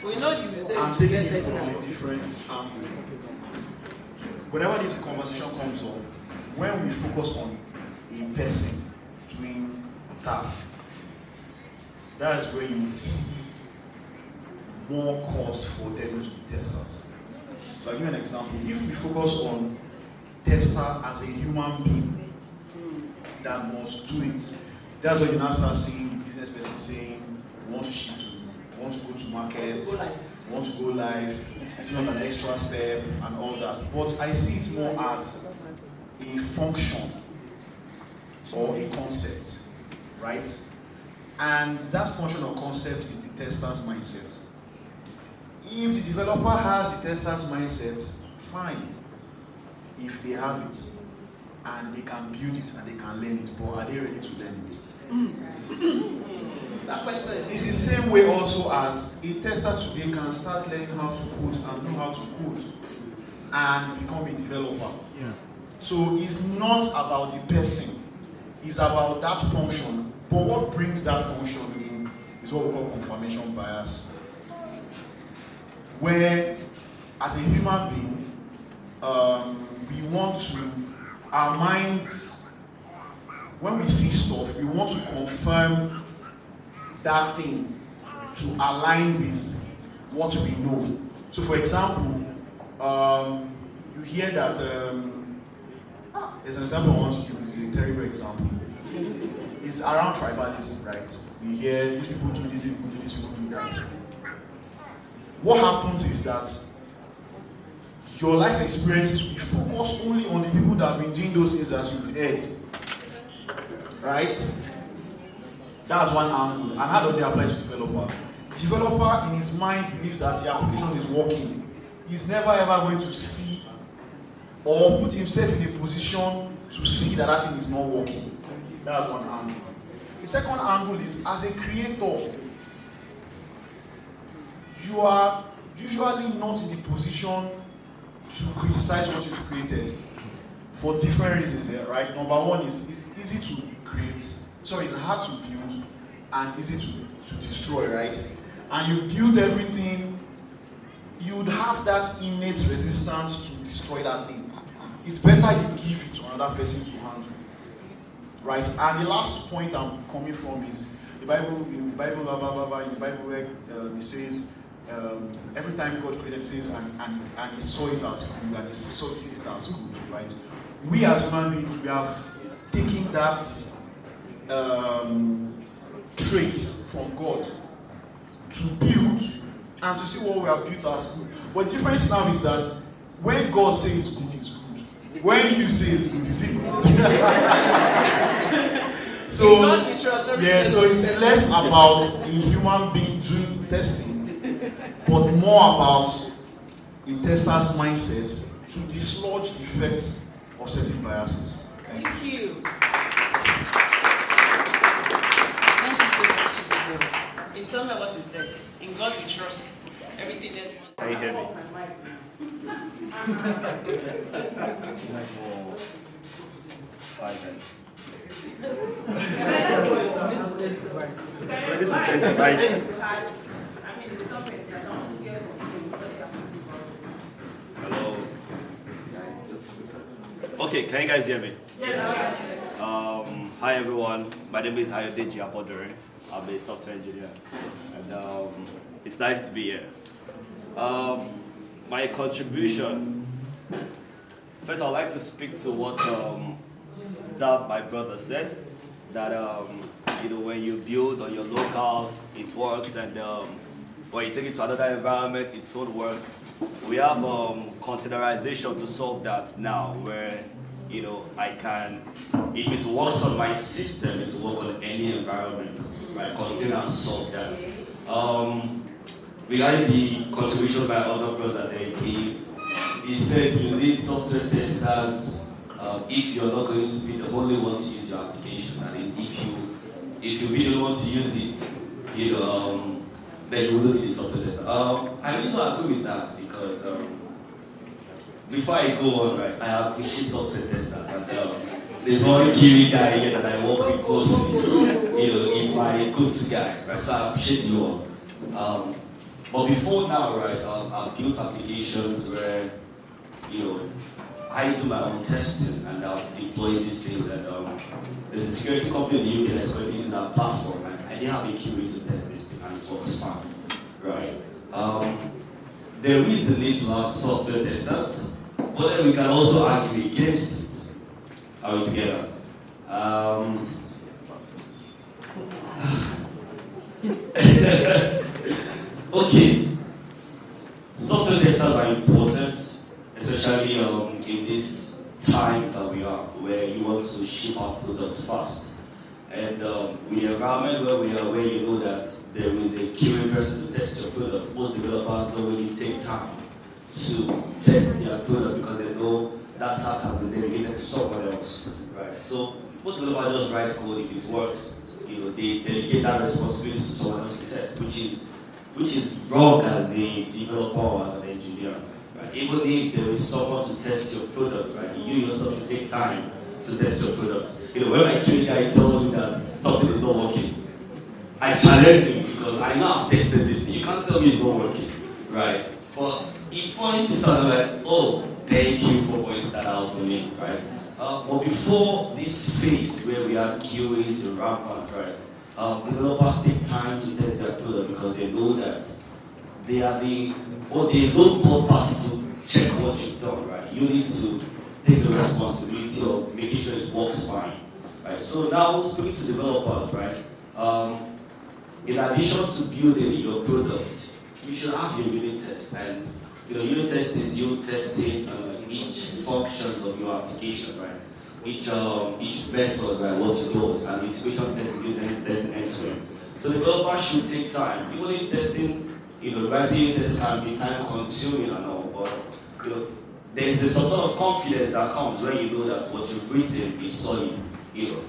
we know you mistake. I'm taking it from a different angle. Whenever this conversation comes up, when we focus on a person doing the task, that's where you see more cause for them to be testers. So I'll give you an example. If we focus on tester as a human being that must do it, that's when you now start seeing the business person saying, we want to ship to, we want to go to market, we want to go live, it's not an extra step and all that. But I see it more as a function or a concept, right? And that function or concept is the tester's mindset. If the developer has the tester's mindset, fine. If they have it and they can build it and they can learn it, but are they ready to learn it? That question is it's the same way also as a tester today can start learning how to code and know how to code and become a developer. Yeah. So it's not about the person, it's about that function. But what brings that function in is what we call confirmation bias. Where, as a human being, we want to, our minds, when we see stuff, we want to confirm that thing to align with what we know. So for example, you hear that, there's an example I want to give you, it's a terrible example. It's around tribalism, right? We hear these people do this, people do this, people do that. What happens is that your life experiences will focus only on the people that have been doing those things as you've heard. Right? That's one angle. And how does it apply to developer? Developer in his mind believes that the application is working. He's never ever going to see or put himself in a position to see that that thing is not working. That's one angle. The second angle is, as a creator, you are usually not in the position to criticize what you've created for different reasons here, right? Number one is it's easy to create, sorry, it's hard to build and easy to destroy, right? And you've built everything, you'd have that innate resistance to destroy that thing. It's better you give it to another person to handle. Right, and the last point I'm coming from is the Bible, where it says every time God created, it says and he saw it as good, and he sees it as good, right? We as human beings, we have taken that trait from God to build and to see what we have built as good. But the difference now is that when God says good is good, when you say it's good, is it good? So it's less about a human being doing the testing, but more about a tester's mindset to dislodge the effects of certain biases. Thank you. Thank you. Thank you so much, Chibuzo. In terms of what you said, in God we trust. Everything else. Can you hear me? Hello. Okay, can you guys hear me? Hi everyone. My name is Ayodeji Abodere. I'm a software engineer, and it's nice to be here. My contribution. First, I'd like to speak to what Dab, my brother, said. That when you build on your local, it works, and when you take it to another environment, it won't work. We have containerization to solve that now, where I can, if it works on my system, it will work on any environment. Right? Containers solve that. Regarding the contribution by other brother they gave, he said you need software testers if you're not going to be the only one to use your application. That is, if you really want to use it, then you wouldn't need a software tester. I really don't agree with that because before I go on, right, I appreciate software testers, and there's one Kiwi guy here that I work with closely. He's my go-to guy, right? So I appreciate you all. But before now, right, I've built applications where, I do my own testing and I've deployed these things. And there's a security company in the UK that's going to be using our platform, and I didn't have a QA to test this thing, and it works fine, right? There is the need to have software testers, but then we can also argue against it. Are we together? Okay, software testers are important, especially in this time that we are, where you want to ship our product fast. And with the environment where we are, where you know that there is a QA person to test your product, most developers don't really take time to test their product because they know that task has been delegated to someone else, right? So most developers just write code. If it works, they delegate that responsibility to someone else to test, which is wrong as a developer or as an engineer, right? Even if there is someone to test your product, right? You yourself should take time to test your product. When my QA guy tells me that something is not working, I challenge him because I know I've tested this thing. You can't tell me it's not working, right? But he points it out, and I'm like, oh, thank you for pointing that out to me, right? But before this phase where we have QAs and rampant, right? Developers take time to test their product because they know that there's no third party to check what you've done, right? You need to take the responsibility of making sure it works fine, right? So now, speaking to developers, right? In addition to building your product, you should have your unit test, and unit test is you testing each functions of your application, right? Each method, right, what it does, and integration test is unit testing end to end. So developers should take time, even if testing, writing tests can be time consuming and all, but there's some sort of confidence that comes when you know that what you've written is solid.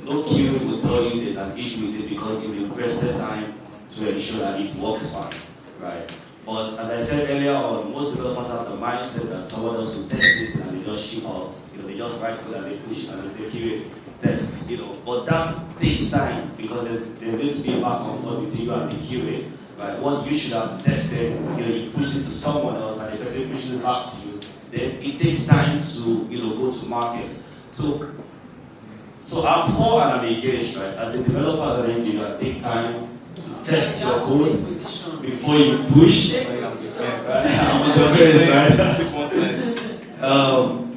No QA will tell you there's an issue with it because you've invested time to ensure that it works fine, right? But as I said earlier on, most developers have the mindset that someone else will test this thing and they just ship out. They just write code and they push it and they say QA test. But that takes time because there's going to be a back and forth between you and the QA. Right? What you should have tested, you've pushed it to someone else and the person pushes it back to you. Then it takes time to go to market. So I'm for and I'm against, right? As a developer, as an engineer, take time to test your code before you push. Right? I'm on the phrase, right?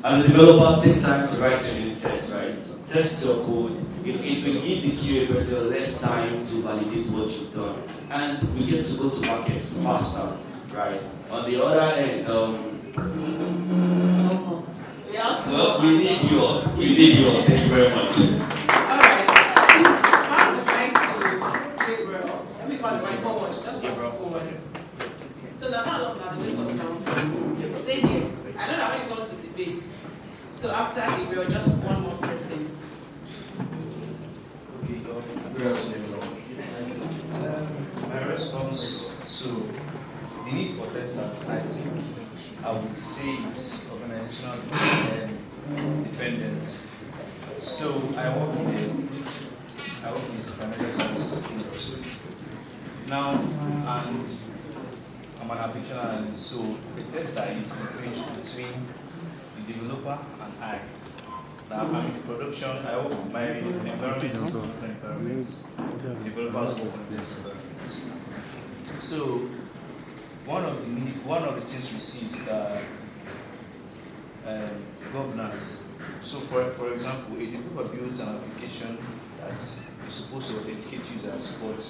As a developer, take time to write your unit test, right? So test your code. It will give the QA person less time to validate what you've done, and we get to go to market faster, right? On the other end, well, we need you all. Thank you very much. Alright, please pass the mic to Gabriel. Let me pass the mic forward. Just pass it forward. So now, how long are the way was down? Play here. I know that when it comes to debate, So after Gabriel, just one more person. Okay, good afternoon, everyone. My response to the need for testers, I think I would say it's organizational dependence. So I work in the financial services industry now, and I'm an application analyst. So the tester is the bridge between the developer and I. Now I'm in production. I work with my environment, different environments. Developers work on this environments. So one of the things we see is governance. So for example, a developer builds an application that is supposed to educate users, but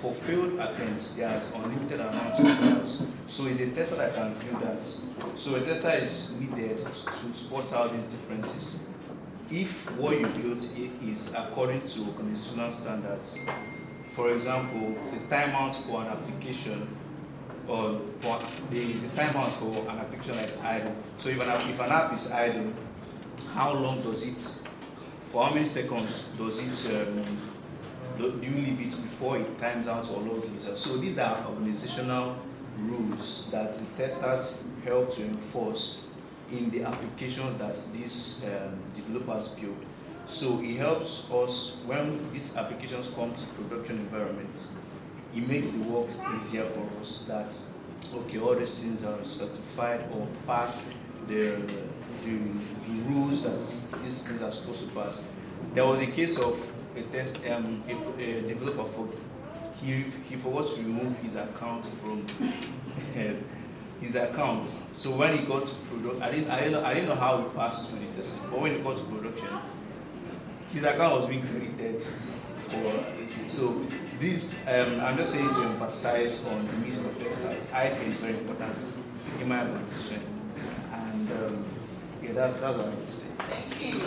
for failed attempts, there's unlimited amount of files. So it's a tester that can view that. So a tester is needed to spot out these differences. If what you built is according to organizational standards, for example, the timeout for an application, or for the timeout for an application that is idle. So if an app is idle, how long does it, for how many seconds does it, do you leave it before it times out or log users? So these are organizational rules that the testers help to enforce in the applications that these developers build. So it helps us when these applications come to production environments. It makes the work easier for us that, okay, all these things are certified or pass the rules that these things are supposed to pass. There was a case of a developer he forgot to remove his account from his accounts. So when he got to production, I didn't know how he passed through the testing, but when he got to production, his account was being created for it. So this, I'm just saying to emphasize on the need for testers. I feel it's very important in my organization, and yeah, that's what I would say. Thank you.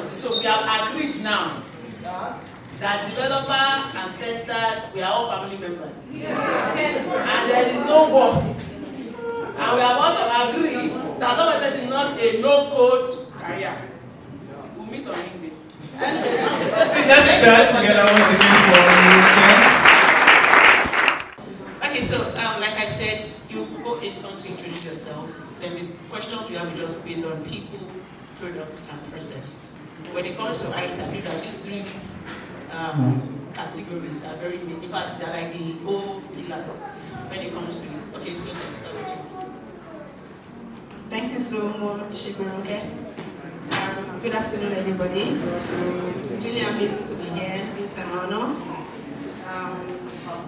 So we have agreed now that developer and testers, we are all family members. Yeah. And there is no war. And we have also agreed that software testing is not a no-code career. We'll meet on LinkedIn. Anyway, please let's share us together once again for okay, so like I said, you go in turn to introduce yourself. Then the questions we have are just based on people, products, and process. When it comes to IT, I believe that these three categories are very main. In fact, they're like the old pillars when it comes to it. Okay, so let's start with you. Thank you so much, Shiburuke. Good afternoon, everybody. It's really amazing to be here. It's an honor.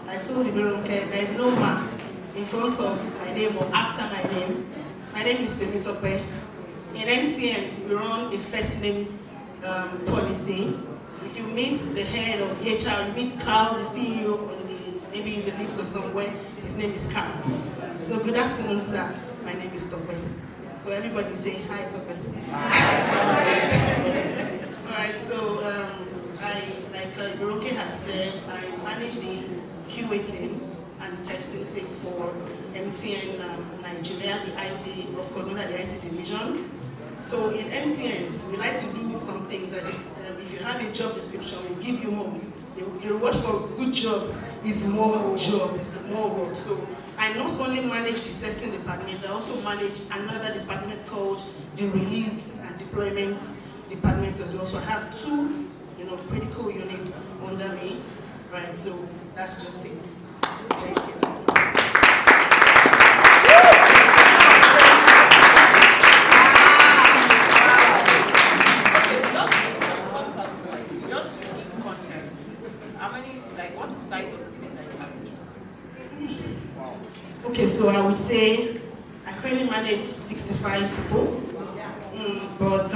I told Shiburuke there is no mark in front of my name or after my name. My name is Temitope. In MTN, we run a first name policy. If you meet the head of HR, you meet Carl, the CEO, maybe in the lift or somewhere, his name is Carl. So good afternoon, sir. My name is Tope. So everybody say hi, Tope. All right. So like Hiroke has said, I manage the QA team and testing team for MTN Nigeria, the IT, of course, under the IT division. So in MTN, we like to do some things that if you have a job description, we give you more. The reward for a good job is more job, is more work. So I not only manage the testing department, I also manage another department called the release and deployment department as well. So I have two, critical units under me, right? So that's just it. Thank you. Okay, so I would say I currently manage 65 people, but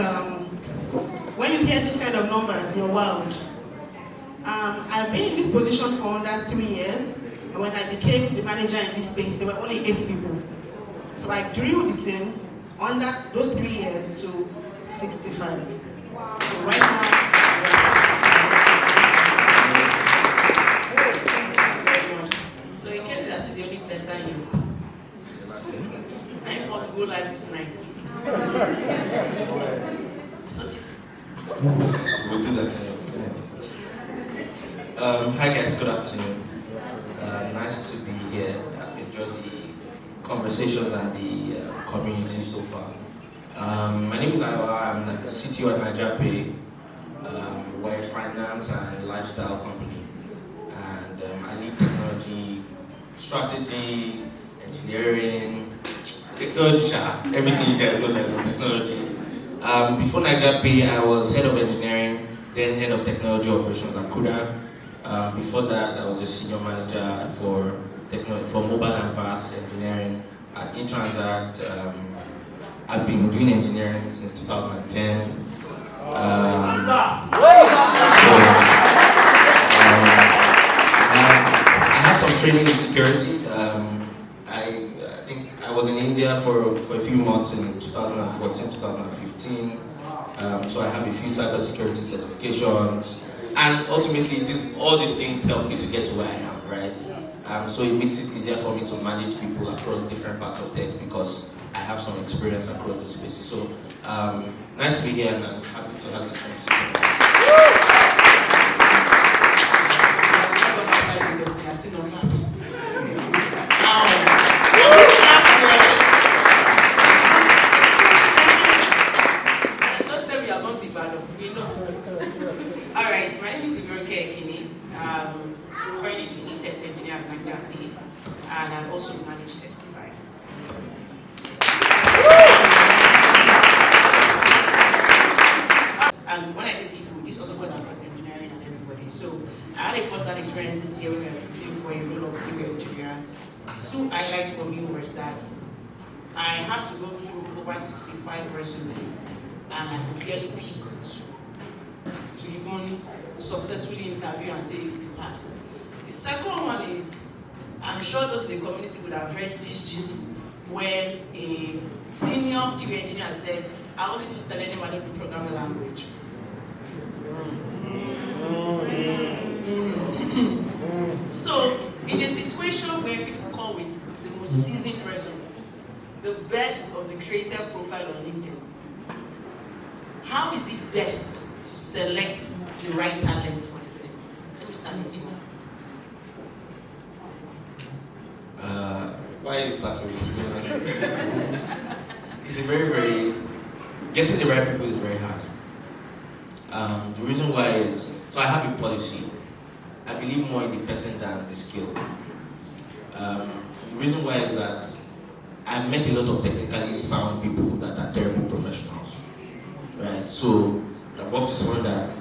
when you hear this kind of numbers, you're wowed. I've been in this position for under 3 years, and when I became the manager in this space, there were only 8 people. So I grew the team under those 3 years to 65. So right now, we're at 65. So in case that's the only tester unit, I want to go live this night. It's okay. We'll do that kind of thing. Hi guys, good afternoon. Nice to be here. I've enjoyed the conversations and the community so far. My name is Awa. I'm the CTO at NigerPay. We're a finance and lifestyle company. And I lead technology, strategy, engineering, technology, everything you guys know that's technology. Before NigerPay, I was head of engineering, then head of technology operations at Kuda. Before that, I was a senior manager for mobile and vast engineering at Intransact. I've been doing engineering since 2010. I have some training in security. I think I was in India for a few months in 2014, 2015. So I have a few cybersecurity certifications. And ultimately, all these things help me to get to where I am, right? So it makes it easier for me to manage people across different parts of tech because I have some experience across those spaces. So nice to be here and I'm happy to have this conversation. Alright, my name is Ibrahim Ekini. Currently the lead test engineer at NigerPay, and I also manage Testify. And when I say people, this also goes across engineering and everybody. So I had a first-hand experience this year when we were looking for a role of QA engineer. Two highlights for me was that I had to go through over 65 resumes, and I could barely pick to even successfully interview and say you passed. The second one is, I'm sure those in the community would have heard this gist when a senior QA engineer said, I only do Selenium, I don't do programming language. So, in a situation where people come with the most seasoned resume, the best of the creator profile on LinkedIn, how is it best to select the right talent for the team? Let me start with you. Why are you starting with me? It's a very, getting the right people is very hard. The reason why is, so I have a policy. I believe more in the person than the skill. The reason why is that I've met a lot of technically sound people that are terrible professionals. Right? So I've worked with someone that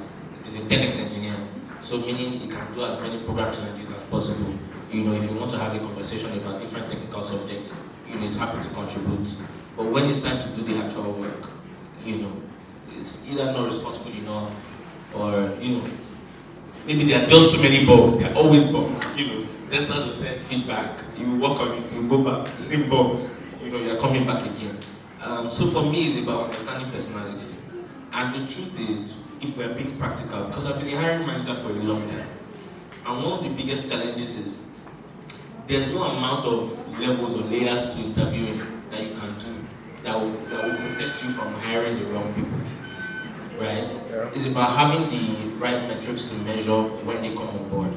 is a 10x engineer, so meaning he can do as many programming languages as possible. You know, if you want to have a conversation about different technical subjects, you know, he's happy to contribute. But when it's time to do the actual work, you know, it's either not responsible enough, or you know, maybe there are just too many bugs. There are always bugs. You know, testers will send feedback. You work on it, you go back, same bugs. You know, you're coming back again. So for me, it's about understanding personality. And the truth is, if we're being practical, because I've been a hiring manager for a long time, and one of the biggest challenges is there's no amount of levels or layers to interviewing that you can do that will protect you from hiring the wrong people. Right? Yeah. It's about having the right metrics to measure when they come on board.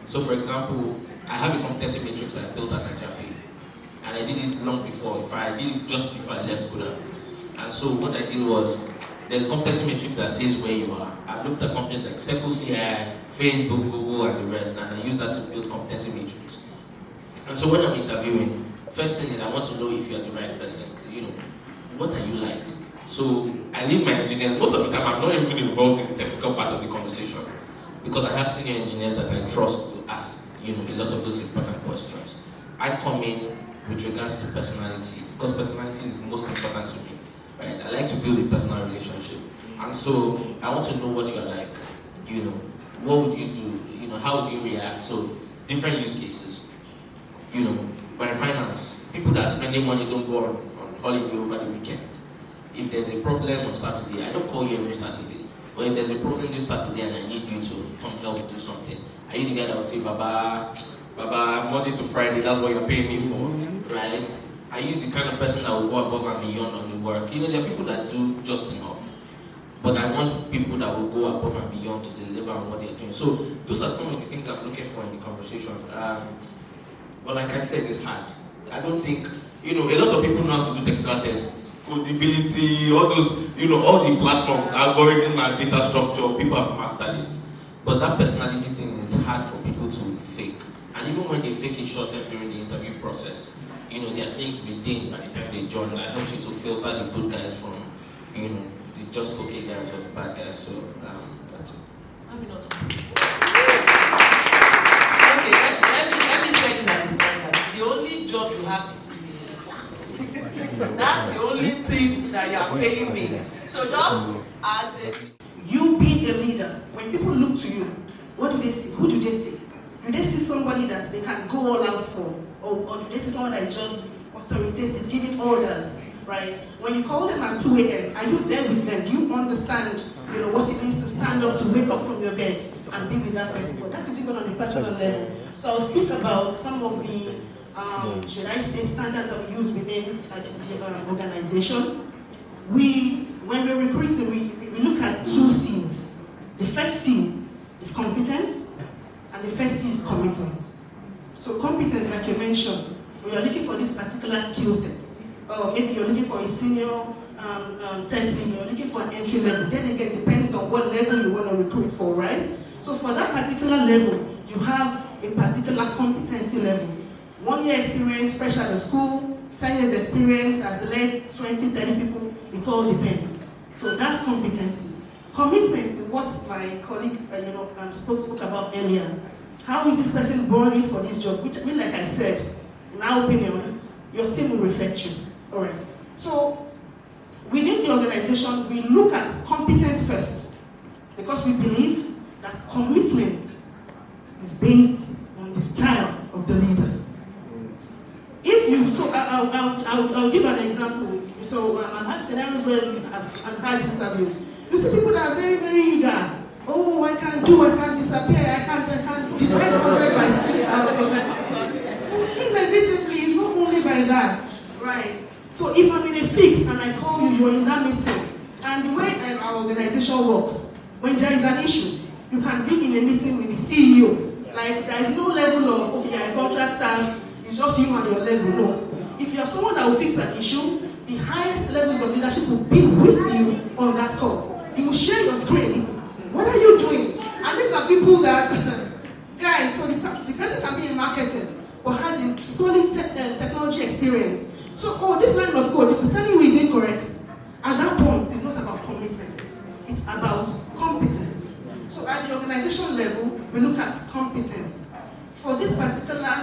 So for example, I have a competency matrix I built at NigerPay, and I did it long before. I did it just before I left Kuda. And so what I did was, there's competency matrix that says where you are. I've looked at companies like Circle CI, Facebook, Google, and the rest, and I use that to build competency matrix. And so when I'm interviewing, first thing is I want to know if you're the right person. You know, what are you like? So I leave my engineers, most of the time I'm not even involved in the technical part of the conversation, because I have senior engineers that I trust to ask, you know, a lot of those important questions. I come in with regards to personality, because personality is most important to me. Right? I like to build a personal relationship. And so I want to know what you're like. You know, what would you do? You know, how would you react? So different use cases. You know, but in finance, people that are spending money don't go on holiday over the weekend. If there's a problem on Saturday, I don't call you every Saturday. But if there's a problem this Saturday and I need you to come help do something, are you the guy that will say, Baba, Monday to Friday, that's what you're paying me for, right? are you the kind of person that will go above and beyond on the work? You know, there are people that do just enough. But I want people that will go above and beyond to deliver on what they're doing. So those are some of the things I'm looking for in the conversation. But like I said, it's hard. I don't think, you know, a lot of people know how to do technical tests, codability, all those, you know, all the platforms, algorithm and data structure, people have mastered it. But that personality thing is hard for people to fake. And even when they fake it short term during the interview process, you know, there are things within by the time they join that helps you to filter the good guys from, you know, the just okay guys or the bad guys. So that's it. Okay, let me say this as a standard. The only job you have this evening is to clap. That's the only thing that you are paying me. So just as a You being a leader, when people look to you, what do they see? Who do they see? Do they see somebody that they can go all out for? Or do they see someone that is just authoritative, giving orders, right? When you call them at 2 a.m., are you there with them? Do you understand, you know, what it means to stand up, to wake up from your bed and be with that person? But that is even on the personal level. So I'll speak about some of the, should I say, standards that we use within the organization. When we're recruiting, we look at 2 C's. The first C is competence, and the first C is commitment. So competence, like you mentioned, when you're looking for this particular skill set, or maybe you're looking for a senior test lead, you're looking for an entry level, then again, it depends on what level you want to recruit for, right? So for that particular level, you have a particular competency level. 1 year experience, fresh out of school, 10 years experience, has led 20, 30 people, it all depends. So that's competency. Commitment is what my colleague spoke about earlier. How is this person born in for this job? Which, like I said, in my opinion, your team will reflect you. All right. So within the organization, we look at competence first because we believe that commitment is based on the style of the leader. If you, so I'll give an example. So I've had scenarios where I've had interviews. You see people that are very, very eager. Oh, I can't disappear, I can't divide 100 by 3,000. Inevitably, it's not only by that, right? So if I'm in a fix and I call you, you're in that meeting, and the way our organization works, when there is an issue, you can be in a meeting with the CEO. Like, there is no level of, okay, you're a contract staff, it's just you and your level, no. If you're someone that will fix an issue, the highest levels of leadership will be with you on that call. You will share your screen. What are you doing? And these are people that, guys, so the person can be in marketing, but has a solid technology experience. So, this line of code, if you tell you is incorrect, at that point, it's not about commitment. It's about competence. So at the organization level, we look at competence. For this particular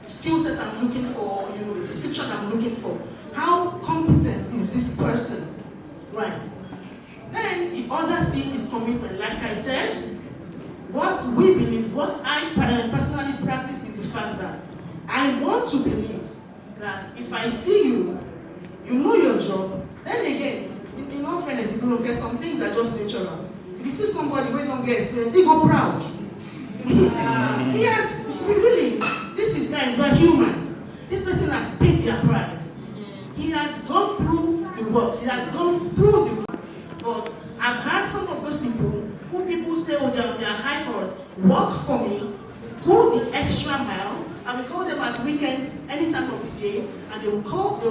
skill set I'm looking for, description I'm looking for, how competent is this person, right? Then the other C is commitment. Like I said, what we believe, what I personally practice is the fact that I want to believe that if I see you, you know your job. Then again, in all fairness, if you don't get some things are just natural. If you see somebody who don't get experience, he go proud. He has, really, this is guys, we're humans. This person has paid their price. He has gone through the works. He has gone through the work. But I've had some of those people who people say, oh, they're on their high horse, work for me, go the extra mile. I will call them at weekends, any time of the day, and they will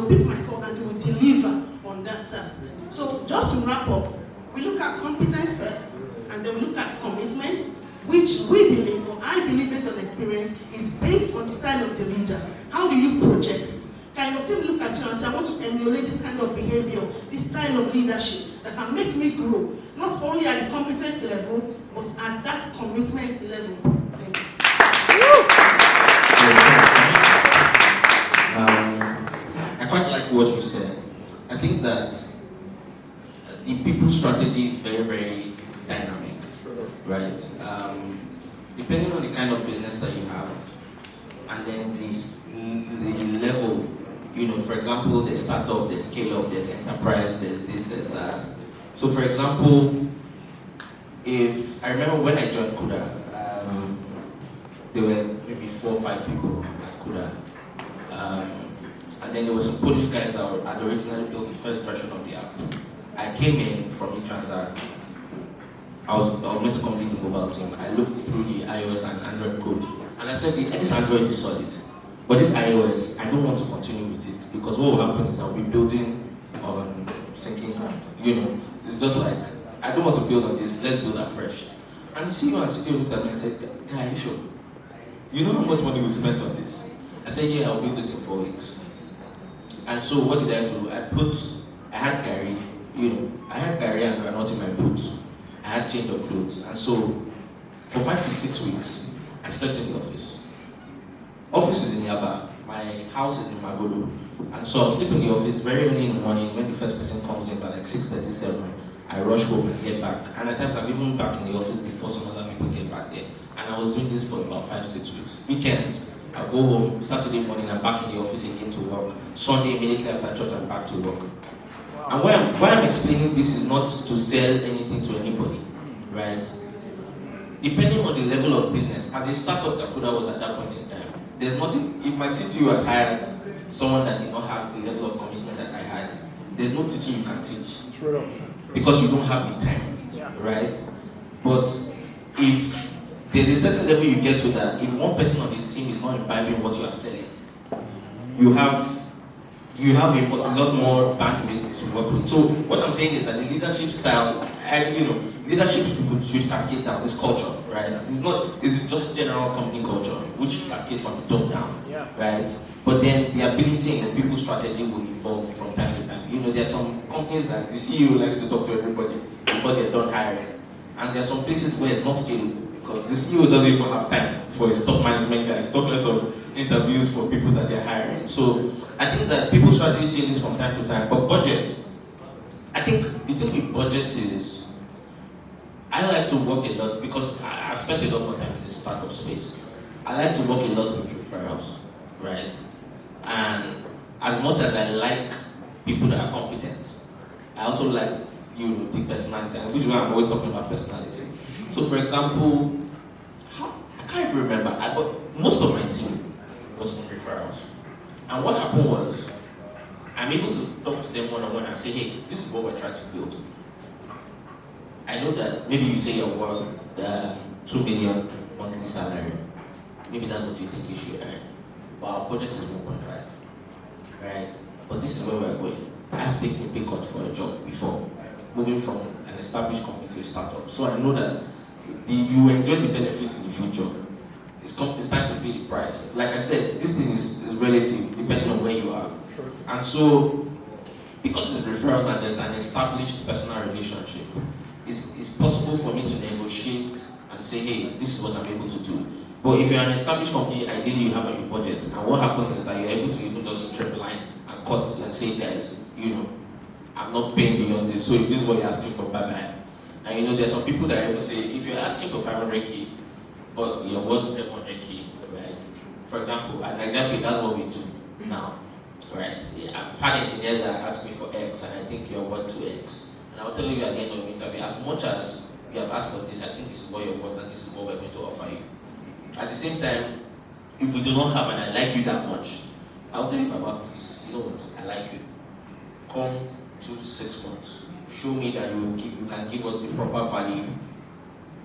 pick my call and they will deliver on that task. So just to wrap up, we look at competence first, and then we look at commitment, which we believe, or I believe based on experience, is based on the style of the leader. How do you project? Can your team look at you and say, I want to emulate this kind of behavior, this style of leadership that can make me grow, not only at the competence level, but at that commitment level. Thank you. I quite like what you said. I think that the people strategy is very, very dynamic, right? Depending on the kind of business that you have, and then the level, for example, there's startup, there's scale up, there's enterprise, there's this, there's that. So for example, if I remember when I joined Kuda, there were maybe 4 or 5 people at Kuda. And then there were some Polish guys that had originally built the first version of the app. I came in from eTransact. I was meant to complete the mobile team. I looked through the iOS and Android code, and I said, this Android is solid. But this iOS, I don't want to continue with it, because what will happen is I'll be building on sinking ground. It's just like, I don't want to build on this, let's build afresh. And CEO and CTO looked at me and said, guy, are you sure? You know how much money we spent on this? I said, yeah, I'll build it in 4 weeks. And so what did I do? I had Gary and Granot in my boots. I had change of clothes. And so for 5 to 6 weeks, I slept in the office. Office is in Yaba. My house is in Magodo. And so I'll sleep in the office very early in the morning when the first person comes in by like 6:37. I rush home and get back. And at times I'm even back in the office before some other people get back there. And I was doing this for about 5-6 weeks. Weekends, I'll go home, Saturday morning I'm back in the office again to work. Sunday, immediately after church, I'm back to work. And why I'm explaining this is not to sell anything to anybody, right? Depending on the level of business, as a startup that Kuda was at that point in time, there's nothing, if my CTO had hired someone that did not have the level of commitment that I had, there's no teaching you can teach. Because you don't have the time, right? But if there's a certain level you get to that, if one person on the team is not imbibing what you are selling, you have a lot more bandwidth to work with. So what I'm saying is that the leadership style, leadership should cascade down. This culture, right? It's just general company culture, which cascade from the top down, right? But then the ability and the people's strategy will evolve from time to time. There are some companies that the CEO likes to talk to everybody before they're done hiring, and there are some places where it's not scalable because the CEO doesn't even have time for his top management guys, talk less of interviews for people that they're hiring. So I think that people's strategy changes from time to time, but budget. I think the thing with budget is, I like to work a lot because I spent a lot more time in the startup space. I like to work a lot with referrals, right? And as much as I like people that are competent, I also like the personality, which is why I'm always talking about personality. So for example, I can't even remember, but most of my team was from referrals. And what happened was, I'm able to talk to them one-on-one and say, hey, this is what we're trying to build. I know that maybe you say you're worth 2 million monthly salary. Maybe that's what you think you should earn. But our budget is 1.5, right? But this is where we're going. I have taken a pay cut for a job before, moving from an established company to a startup. So I know that you enjoy the benefits in the future. It's time to pay the price. Like I said, this thing is relative, depending on where you are. And so, because it's referrals and there's an established personal relationship, it's possible for me to negotiate and say, hey, this is what I'm able to do. But if you're an established company, ideally you have a budget. And what happens is that you're able to even just strip line and cut and say, guys, I'm not paying beyond this. So if this is what you're asking for, bye-bye. And there's some people that ever say, if you're asking for 500K, but you're worth 700K, right? For example, at Nigeria, that's what we do now, right? I've had engineers that ask me for X, and I think you're worth 2X. And I'll tell you at the end of the interview, as much as you have asked for this, I think this is what you're worth, and this is what we're going to offer you. At the same time, if we do not have, and I like you that much, I'll tell you, Baba, please, you know what, I like you. Come to 6 months. Show me that you can give us the proper value,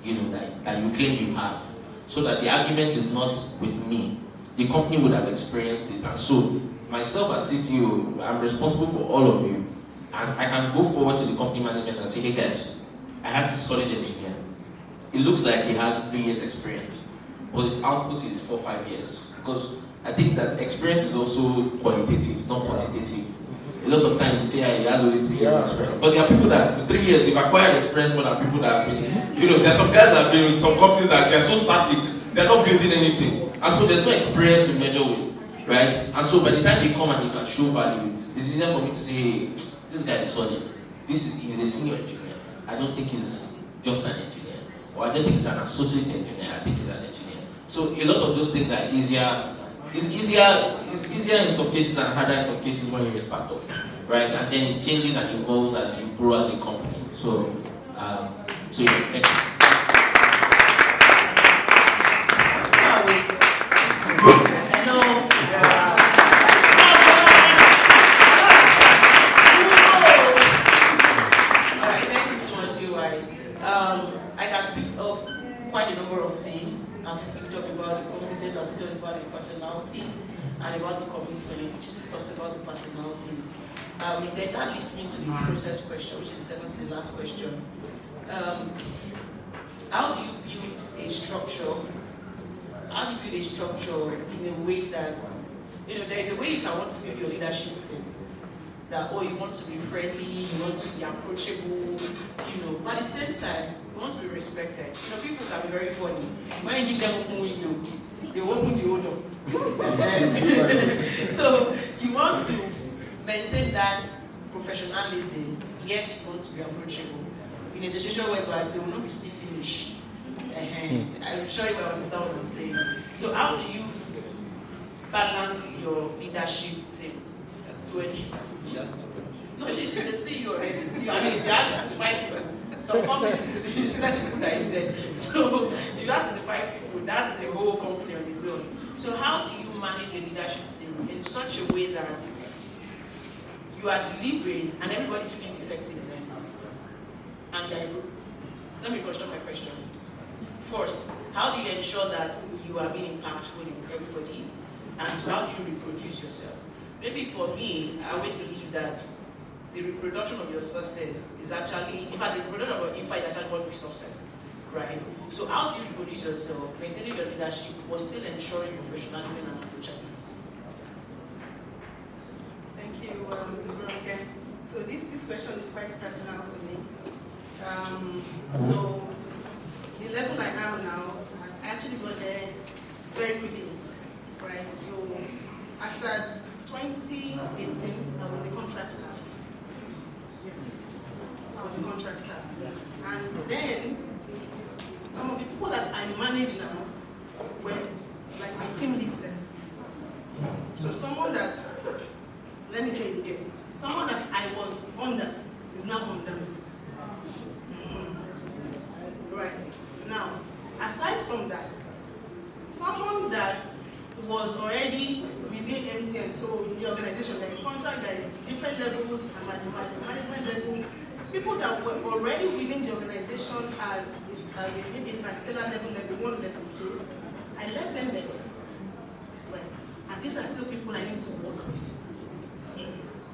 that you claim you have. So that the argument is not with me. The company would have experienced it. And so, myself as CTO, I'm responsible for all of you. And I can go forward to the company management and say, hey guys, I have this solid engineer. It looks like he has 3 years experience, but his output is 4-5 years. Because I think that experience is also qualitative, not quantitative. A lot of times you say he has only 3 years experience. But there are people that with 3 years, they've acquired experience more than people that have been, there's some guys that have been with some companies that they're so static, they're not building anything. And so there's no experience to measure with, right? And so by the time they come and you can show value, it's easier for me to say, hey, this guy is solid. He's a senior engineer. I don't think he's just an engineer. Or I don't think he's an associate engineer. I think he's an engineer. So a lot of those things are easier. It's easier in some cases and harder in some cases when you're a startup, right? And then it changes and evolves as you grow as a company. So yeah, thank you. Hello. personality and about the commitment, which still talks about the personality. Then that leads me to the process question, which is the second to the last question. How do you build a structure? How do you build a structure in a way that, there is a way you can want to build your leadership team. That, you want to be friendly, you want to be approachable, but at the same time, you want to be respected. People can be very funny. When you give them open window, they open the window. So you want to maintain that professionalism, yet you want to be approachable. In a situation whereby they will not be see finish. I'm sure you will understand what I'm saying. So how do you balance your leadership team? No, she's a CEO already. I mean, if you ask 65 people, some companies, it's 30 people that is there. So if you ask 65 people, that's a whole company on its own. So how do you manage your leadership team in such a way that you are delivering and everybody's feeling effectiveness? And let me question my question. First, how do you ensure that you are being impactful in everybody? And so how do you reproduce yourself? Maybe for me, I always believe that the reproduction of your success is actually, in fact, the reproduction of your impact is actually one big success, right? So how do you reproduce yourself, maintaining your leadership, but still ensuring professionalism and approachability? Thank you, Veronica. So this question is quite personal to me. So the level I am now, I actually got there very quickly, right? So as at 2018, I was a contract staff. And then some of the people that I manage now were like my team leads them. So someone that, let me say it again, someone that I was under is now under me. Right. Now, aside from that, someone that was already within MTN, so in the organization there is contract, there is different levels, and management level, people that were already within the organization as maybe a particular level 1, level 2, I left them there. Right. And these are still people I need to work with.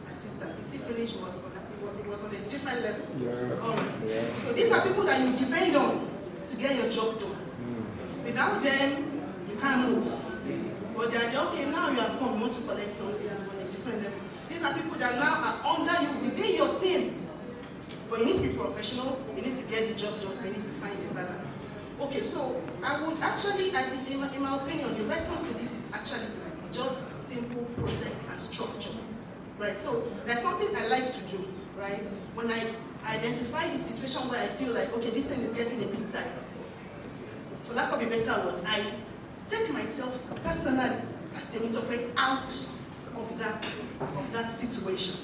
My sister, the C finish was on a different level. Yeah. So these are people that you depend on to get your job done. Without them, you can't move. But they are okay, now you have come, you want to collect something on a different level. These are people that now are under you, within your team. But you need to be professional, you need to get the job done, you need to find the balance. Okay, so I would actually, in my opinion, the response to this is actually just simple process and structure. Right, so there's something I like to do, right? When I identify the situation where I feel like, okay, this thing is getting a bit tight, for lack of a better word, I take myself personally as the interpreter out of that situation.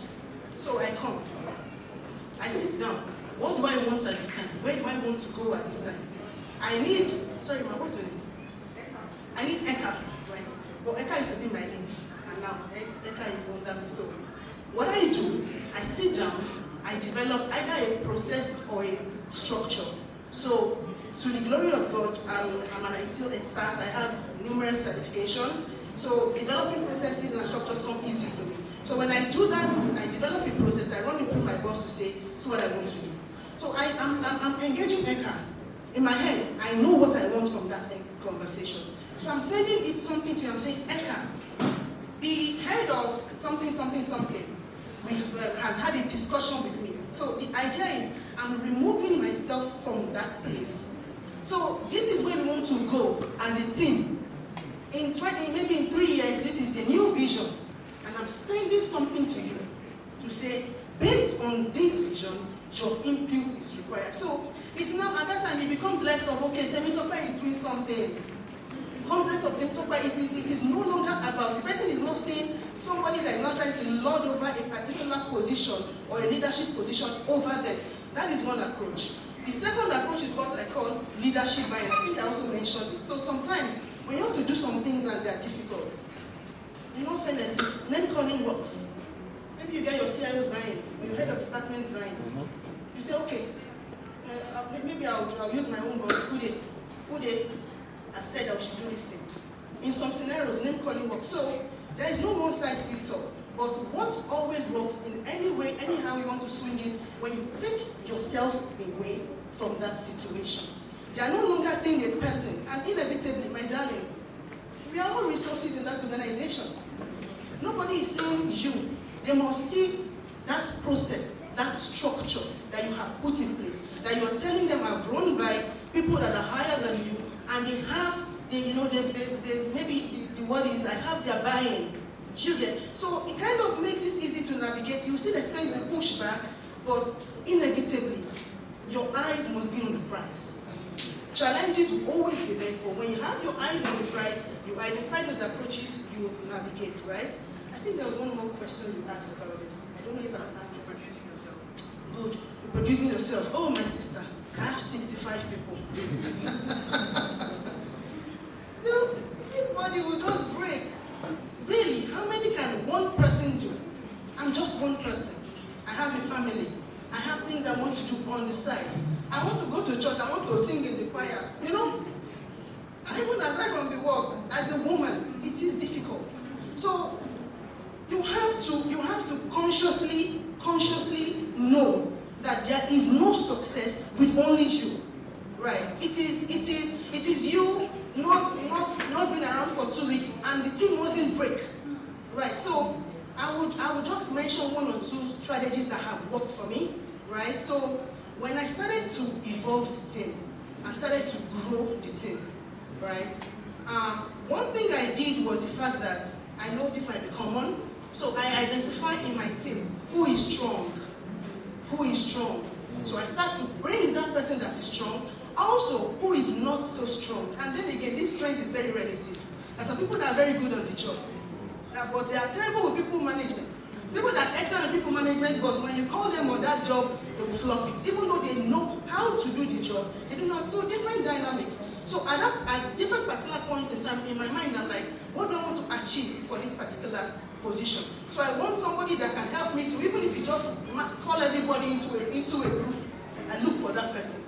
So I come, I sit down. What do I want at this time? Where do I want to go at this time? I need, sorry, what's your name? I need Eka, right? Well, Eka is to be my lead, and now Eka is under me. So what I do, I sit down, I develop either a process or a structure. So to the glory of God, I'm an IT expert. I have numerous certifications. So developing processes and structures come easy to me. So when I do that, I develop a process, I run it through my boss to say, this is what I want to do. So I'm engaging Eka. In my head, I know what I want from that conversation. So I'm sending it something to you, I'm saying, Eka, the head of something, has had a discussion with me. So the idea is, I'm removing myself from that place. So this is where we want to go as a team. Maybe in 3 years, this is the new vision. And I'm sending something to you to say, based on this vision, your input is required. So it's now, at that time, it becomes less of, okay, Temitope is doing something. It becomes less of Temitope. It is no longer about, the person is not seeing somebody that is not trying to lord over a particular position or a leadership position over them. That is one approach. The second approach is what I call leadership buying. I think I also mentioned it. So sometimes, when you want to do some things and they are difficult, in all fairness, name calling works. Maybe you get your CIOs buying, or your head of departments buying. You say, okay, maybe I'll use my own boss. Who they I said I should do this thing. in some scenarios, name calling works. So there is no one size fits all. But what always works in any way, anyhow you want to swing it, when you take yourself away from that situation. They are no longer seeing a person, and inevitably, my darling, we are all resources in that organization. Nobody is seeing you. They must see that process, that structure that you have put in place, that you are telling them are run by people that are higher than you, and they have, maybe the word is, I have their buy-in. You get? So it kind of makes it easy to navigate. You still experience the pushback, but inevitably, your eyes must be on the prize. Challenges will always be there, but when you have your eyes on the prize, you identify those approaches, you navigate, right? I think there was one more question you asked about this. I don't know if I'm addressed. Good. Producing yourself. Oh, my sister, I have 65 people. This body will just break. Really, how many can one person do? I'm just one person. I have a family. I have things I want to do on the side. I want to go to church. I want to sing in the choir. Even aside from the work, as a woman, it is difficult. So you have to consciously know that there is no success with only you. Right? It is you not been around for 2 weeks and the team wasn't break. Right? So I would just mention 1 or 2 strategies that have worked for me. Right? So when I started to evolve the team, I started to grow the team. Right? One thing I did was the fact that I know this might be common, so I identify in my team who is strong. So I start to bring that person that is strong. Also, who is not so strong. And then again, this strength is very relative. There are some people that are very good on the job, but they are terrible with people management. People that are excellent with people management, but when you call them on that job, they will flop it. Even though they know how to do the job, they do not. So different dynamics. So at different particular points in time, in my mind, I'm like, what do I want to achieve for this particular position? So I want somebody that can help me to, even if you just call everybody into a group, I look for that person.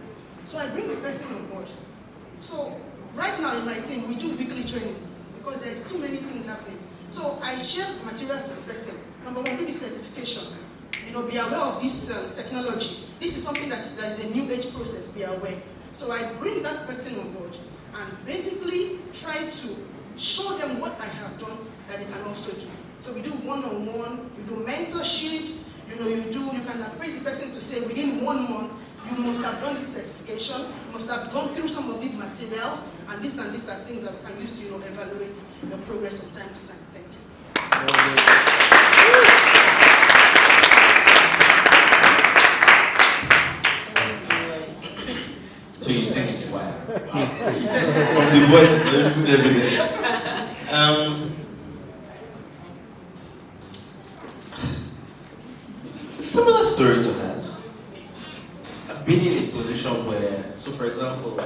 So I bring the person on board. So right now in my team, we do weekly trainings because there's too many things happening. So I share materials with the person. Number 1, do the certification. Be aware of this technology. This is something that is a new age process, be aware. So I bring that person on board and basically try to show them what I have done that they can also do. So we do one-on-one, you do mentorships, you can appraise the person to say within 1 month, you must have done this certification, you must have gone through some of these materials, and these are things that we can use to evaluate your progress from time to time. Thank you. So you sing it choir. From the voice, it's very good evidence. Similar story to hers. I've been in a position where, so for example,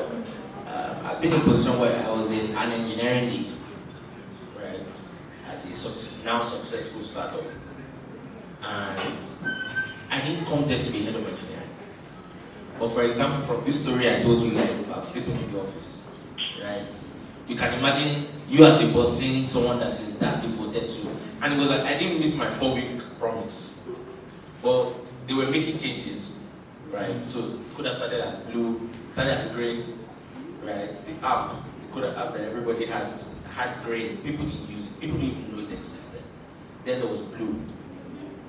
I've been in a position where I was in an engineering lead, right, at a now successful startup, and I didn't come there to be head of engineering. But for example, from this story I told you guys about sleeping in the office, right? You can imagine you as a boss seeing someone that is that devoted to, and it was like I didn't meet my 4-week promise, but they were making changes, right? So it could have started as blue, started as green, right? The app that everybody had green. People didn't use it. People didn't even know it existed. Then there was blue.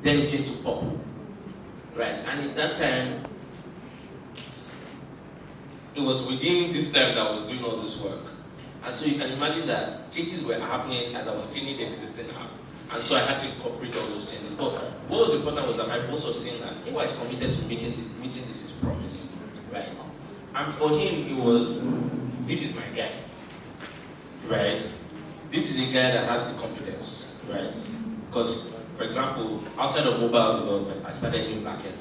Then it changed to purple, right? And at that time, it was within this time that I was doing all this work. And so you can imagine that changes were happening as I was changing the existing app. And so I had to incorporate all those changes. But what was important was that my boss was saying that he was committed to meeting this his promise, right? And for him, it was, this is my guy, right? This is a guy that has the competence, right? Because, for example, outside of mobile development, I started doing backend,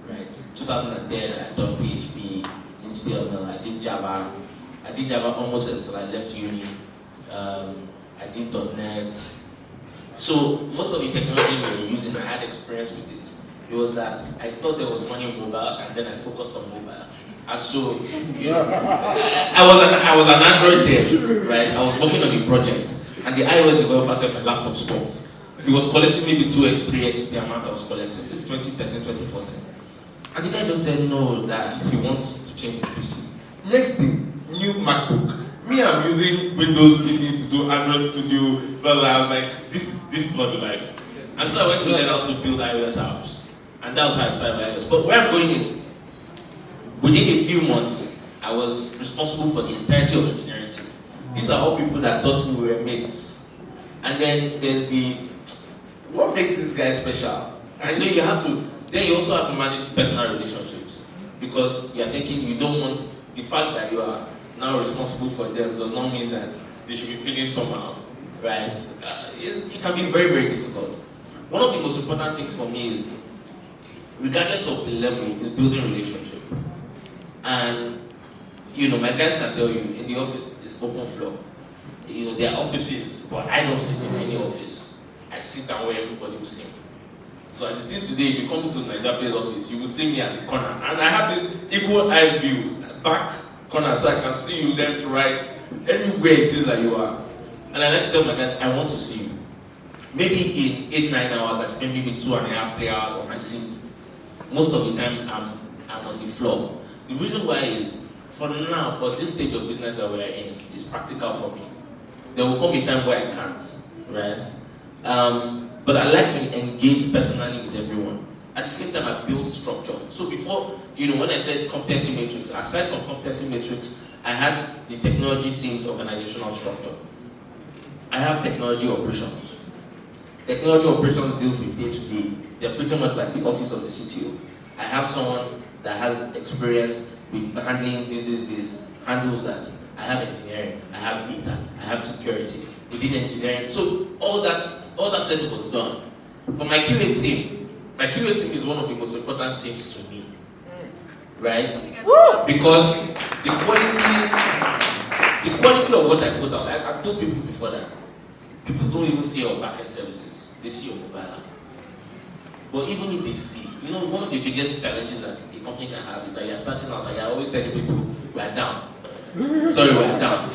right? 2010, I done PHP, HTML, I did Java. I did Java almost until I left uni. I did .NET. So most of the technology we were using, I had experience with it. It was that I thought there was money in mobile, and then I focused on mobile. And so, I was an Android dev, right? I was working on a project, and the iOS developer said my laptop spoiled. He was collecting maybe 2x, 3x the amount I was collecting. This is 2013, 2014. And the guy just said no, that he wants to change his PC. Next thing, new MacBook. Me, I'm using Windows PC to do Android Studio, but I was like, this is not the life. And so I went to learn how to build iOS apps. And that was how I started iOS. But where I'm going is, within a few months, I was responsible for the entirety of engineering team. These are all people that thought we were mates. And then there's what makes this guy special? And then you also have to manage personal relationships. Because you are thinking you don't want, the fact that you are now responsible for them does not mean that they should be feeling somehow, right? It can be very, very difficult. One of the most important things for me is, regardless of the level, is building relationship. And, my guys can tell you, in the office, it's open floor. There are offices, but I don't sit in any office. I sit down where everybody will see me. So as it is today, if you come to Nigeria-based office, you will see me at the corner. And I have this equal eye view, back corner, so I can see you left, right, anywhere it is that you are. And I like to tell my guys, I want to see you. Maybe in 8-9 hours, I spend maybe 2.5, 3 hours on my seat. Most of the time, I'm on the floor. The reason why is, for now, for this stage of business that we're in, it's practical for me. There will come a time where I can't, right? But I like to engage personally with everyone. At the same time, I build structure. So before, when I said competency matrix, aside from competency matrix, I had the technology team's organizational structure. I have technology operations. Technology operations deals with day-to-day. They're pretty much like the office of the CTO. I have someone that has experience with handling this, handles that. I have engineering, I have data, I have security within engineering. So all that setup was done. For my QA team is one of the most important teams to me, right? Because the quality of what I put out, I've told people before that people don't even see our backend services; they see your mobile app. But even if they see, one of the biggest challenges that a company can have is that you're starting out and you're always telling people we're down. Sorry, we're down.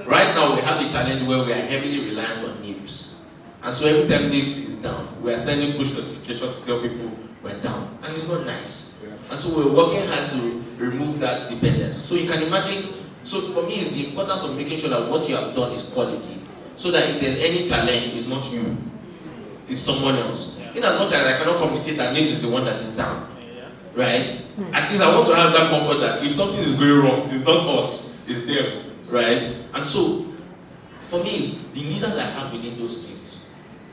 Right now, we have a challenge where we are heavily reliant on NIPS. And so every time NIPS is down, we are sending push notifications to tell people we're down. And it's not nice. And so we're working hard to remove that dependence. So you can imagine, so for me, it's the importance of making sure that what you have done is quality. So that if there's any challenge, it's not you, it's someone else. In as much as I cannot communicate that NIPS is the one that is down. Right? At least I want to have that comfort that if something is going wrong, it's not us, it's them, right? And so, for me, it's the leaders I have within those teams.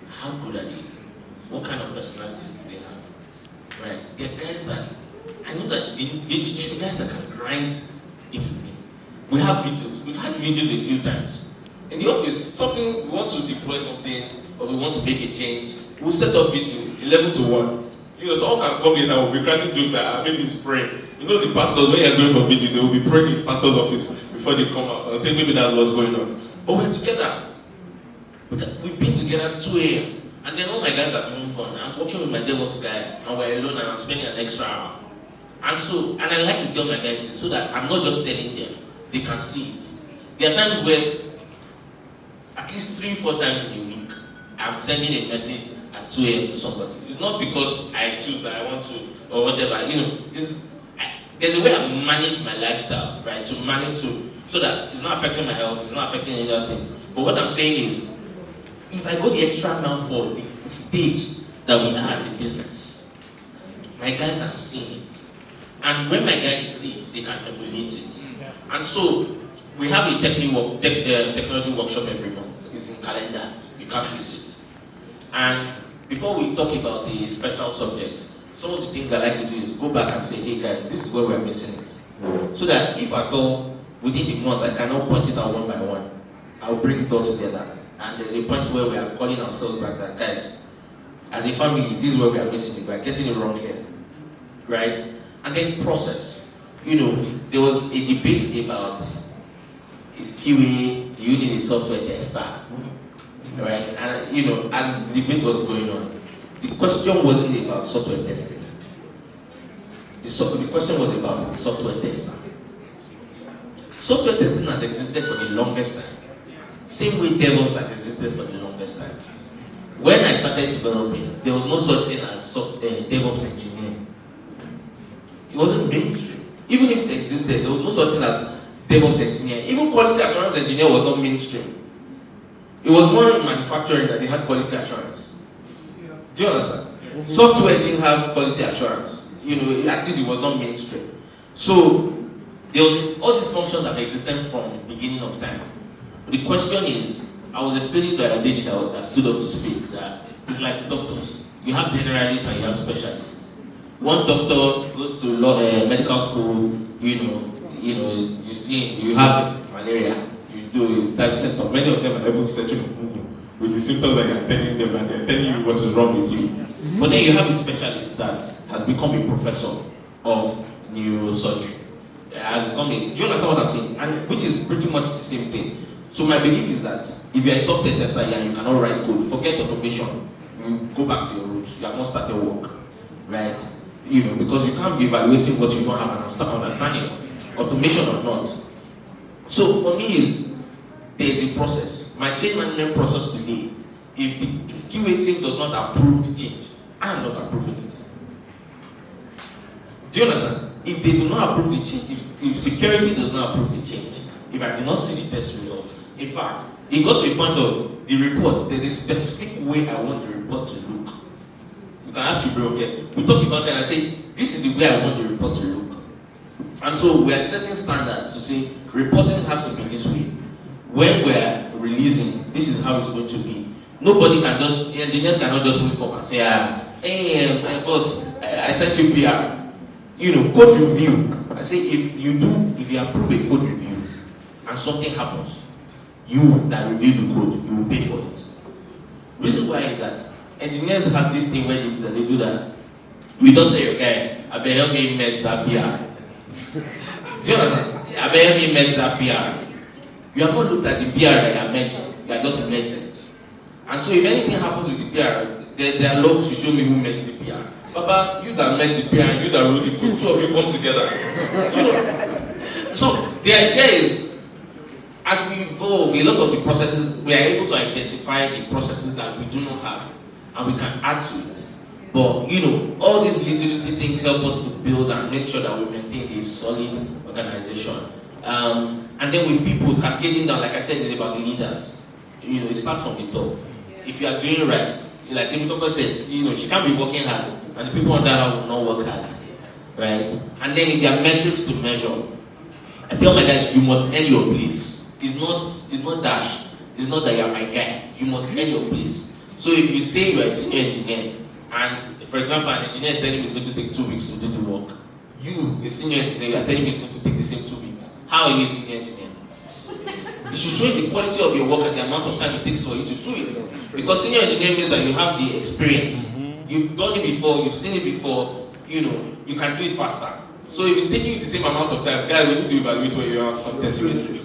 How good are they? What kind of personality do they have? Right? They're guys that, I know that they teach you guys that can grind it with me. We have videos. We've had videos a few times. In the office, we want to deploy something, or we want to make a change, we'll set up video, 11 to 1. Someone can come here and will be cracking joke that maybe he's praying. The pastors, when you're going for video, they will be praying in the pastor's office before they come out and say maybe that's what's going on. But we're together. We've been together at 2 a.m. And then all my guys have even gone. I'm working with my DevOps guy and we're alone and I'm spending an extra hour. And I like to tell my guys this so that I'm not just telling them, they can see it. There are times where, at least 3-4 times in a week, I'm sending a message at 2 a.m. to somebody. It's not because I choose that I want to or whatever. There's a way I manage my lifestyle, right? So that it's not affecting my health, it's not affecting any other thing. But what I'm saying is, if I go the extra mile for the stage that we are as a business, my guys are seeing it. And when my guys see it, they can emulate it. And so we have a technology workshop every month. It's in calendar. You can't miss it. And before we talk about the special subject, some of the things I like to do is go back and say, hey guys, this is where we're missing it. So that if at all, within the month, I cannot point it out one by one, I'll bring it all together. And there's a point where we are calling ourselves back that, guys, as a family, this is where we are missing it. We are getting it wrong here. Right? And then process. There was a debate about, is QA, do you need a software tester? Right? And as the debate was going on, the question wasn't about software testing. The the question was about software testing. Software testing has existed for the longest time. Same way DevOps has existed for the longest time. When I started developing, there was no such thing as DevOps engineer. It wasn't mainstream. Even if it existed, there was no such thing as DevOps engineer. Even quality assurance engineer was not mainstream. It was more in manufacturing that they had quality assurance. Do you understand? Software didn't have quality assurance. At least it was not mainstream. So all these functions have existed from the beginning of time. The question is, I was explaining to Adeji that stood up to speak that it's like doctors. You have generalists and you have specialists. One doctor goes to medical school, you see him, you have malaria, you do his type symptom. Many of them are even searching with the symptoms that you're telling them and they're telling you what is wrong with you. But then you have a specialist that has become a professor of neurosurgery. Has become do you understand what I'm saying? And which is pretty much the same thing. So my belief is that if you're a software tester and you cannot write code, forget automation. You go back to your roots. You have not started work, right? Because you can't be evaluating what you don't have an understanding of, automation or not. So for me there's a process. My change management process today, if the QA team does not approve the change, I am not approving it. Do you understand? If they do not approve the change, if security does not approve the change, if I do not see the test result, in fact, it got to a point of the report, there's a specific way I want the report to look. You can ask Ibrahim, okay, we talk about it and I say, this is the way I want the report to look. And so we are setting standards to say, reporting has to be this way. When we're releasing, this is how it's going to be. Nobody can just, engineers cannot just wake up and say, hey, my boss, I sent you PR. Code review. I say, if you approve a code review and something happens, you that review the code, you will pay for it. Reason why is that engineers have this thing where they do that. We just tell your guy, I better help me merge that PR. Do you understand? I better help me merge that PR. You have not looked at the PR that you are merging. You are just merging. And so if anything happens with the PR, they are allowed to show me who merged the PR. Papa, you that merged the PR and you that wrote the code, two of you come together. So the idea is, as we evolve, a lot of the processes, we are able to identify the processes that we do not have, and we can add to it. But all these little things help us to build and make sure that we maintain a solid organization. And then with people cascading down, like I said, it's about the leaders. It starts from the top. If you are doing right, like Timothy said, she can't be working hard, and the people under her will not work hard, right? And then if there are metrics to measure, I tell my guys, you must earn your place. It's not dash. It's not that you're my guy. You must earn your place. So if you say you are a senior engineer, and for example, an engineer is telling me it's going to take 2 weeks to do the work, you, a senior engineer, you are telling me it's going to take the same 2 weeks. How are you a senior engineer? You should show the quality of your work and the amount of time it takes for you to do it. Because senior engineer means that you have the experience. You've done it before, you've seen it before, you can do it faster. So if it's taking you the same amount of time, guys, we need to evaluate where you are contesting it.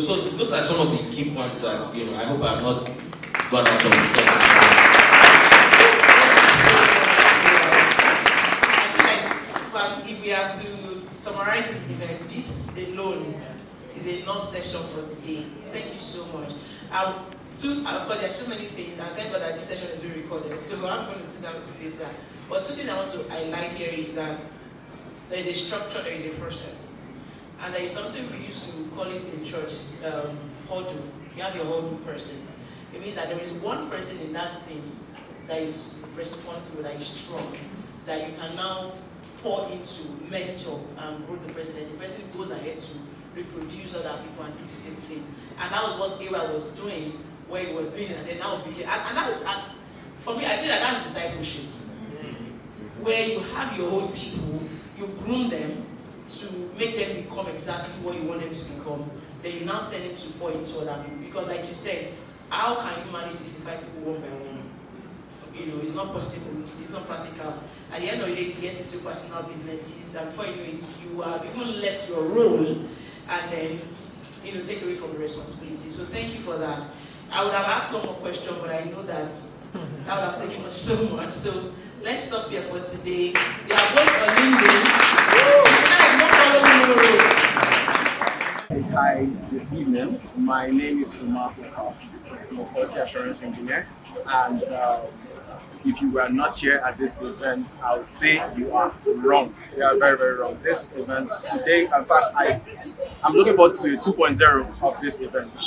So those are some of the key points that, I hope I have not gone out of the I feel like if we are to summarize this event, this alone is enough session for the day. Thank you so much. Of course, there's so many things, and thank God that this session is being recorded, so I'm going to sit down with you later. But 2 things I want to highlight here is that there is a structure, there is a process. And there is something we used to call it in church, huddle. You have your huddle person. It means that there is one person in that team that is responsible, that is strong, that you can now pour into, mentor, and grow the person, and the person goes ahead to reproduce other people and do the same thing. And that was what Ava was doing, where he was doing it, and then now became, and that is, for me, I think that's discipleship. Where you have your own people, you groom them to make them become exactly what you want them to become. Then you now send them to pour into other people. Because like you said, how can you manage 65 people one by one? It's not possible, it's not practical. At the end of the day, it gets into personal businesses, and before you know it, you have even left your role and then take away from the responsibility. So thank you for that. I would have asked one more question, but I know that would have taken us so much. So Let's stop here for today. We are both on LinkedIn. No follow Hi, good evening. My name is Umar Hoka. I'm a quality assurance engineer. And if you were not here at this event, I would say you are wrong. You are very, very wrong. This event today, in fact, I'm looking forward to 2.0 of this event.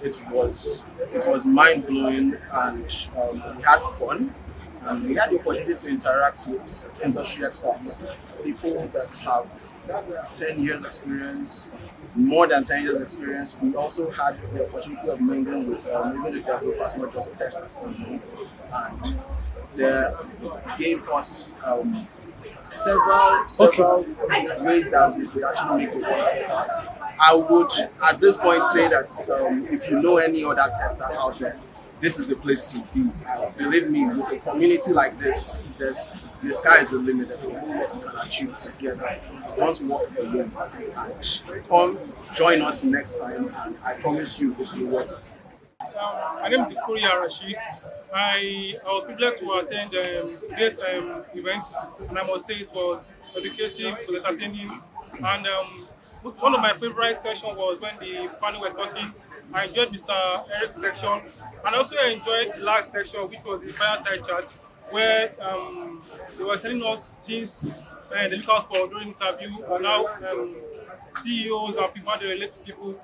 It was mind blowing, and we had fun, and we had the opportunity to interact with industry experts, people that have 10 years experience, more than 10 years experience. We also had the opportunity of mingling with even the developers, not just testers anymore. And they gave us several ways that we could actually make the work better. I would at this point say that if you know any other tester out there, this is the place to be. Believe me, with a community like this, the sky is the limit. There's a lot we can achieve together. Don't walk alone. And come join us next time, and I promise you it will be worth it. My name is Ikoria Rashid. I was privileged to attend today's event, and I must say it was educative, it was entertaining, and one of my favorite sessions was when the panel were talking. I enjoyed Mr. Eric's section, and also I enjoyed the last section, which was the fireside chat, where they were telling us things they look out for during interview, and now CEOs and people they relate to people.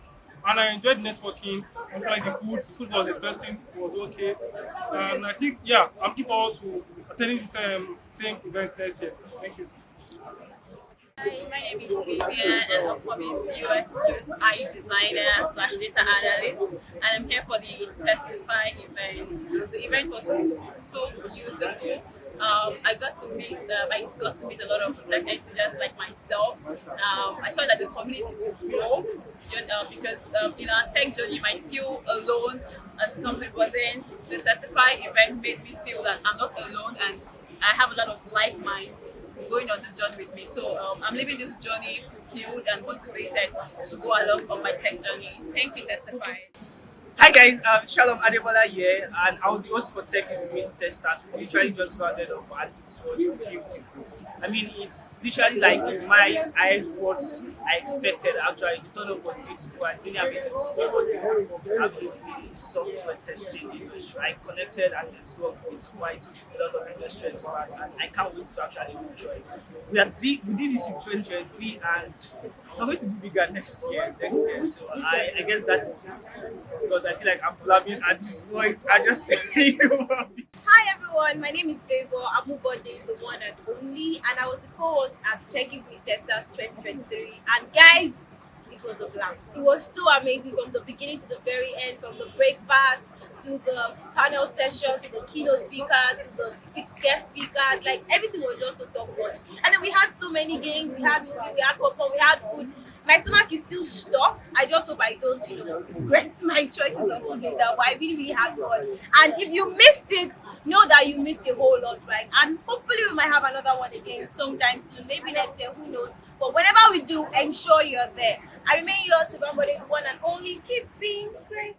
And I enjoyed networking. I like the food. The food was the first thing, it was okay. And I think, yeah, I'm looking forward to attending this same event next year. Thank you. Hi, my name is Vivian, and I'm coming UI designer / data analyst, and I'm here for the Testify event. The event was so beautiful. I got to meet a lot of tech enthusiasts like myself. I saw that the community to grow because in our tech journey you might feel alone and something, but then the Testify event made me feel that I'm not alone and I have a lot of like minds going on this journey with me. So I'm living this journey fulfilled and motivated to go along on my tech journey. Thank you, Testify. Hi guys, Shalom Adebola here, and I was the host for Techies Meet Testars. We literally just rounded up, and it was beautiful. I mean, it's literally like in my eyes, what I expected. Actually, the turn up was beautiful. It's really amazing to see what people have been doing in the software testing industry. I connected and it's worked with quite a lot of industry experts, and I can't wait to actually enjoy it. We did this in 2023, and I'm going to do bigger next year. So I guess that is it. Because I feel like I'm blabbing at this point. I just say Hi everyone, my name is Favor Amubode, the one and only, and I was the co-host at Techies Meet Testars 2023. And guys, it was a blast. It was so amazing from the beginning to the very end, from the breakfast to the panel sessions, to the keynote speaker, to the guest speaker. Like everything was just so top notch. And then we had so many games, we had movie, we had popcorn, we had food. My stomach is still stuffed. I just hope I don't, regret my choices of food later. But I really, really had fun. And if you missed it, know that you missed a whole lot, right? And hopefully we might have another one again sometime soon. Maybe next year, who knows? But whenever we do, ensure you're there. I remain yours, Favor, the one and only. Keep being great.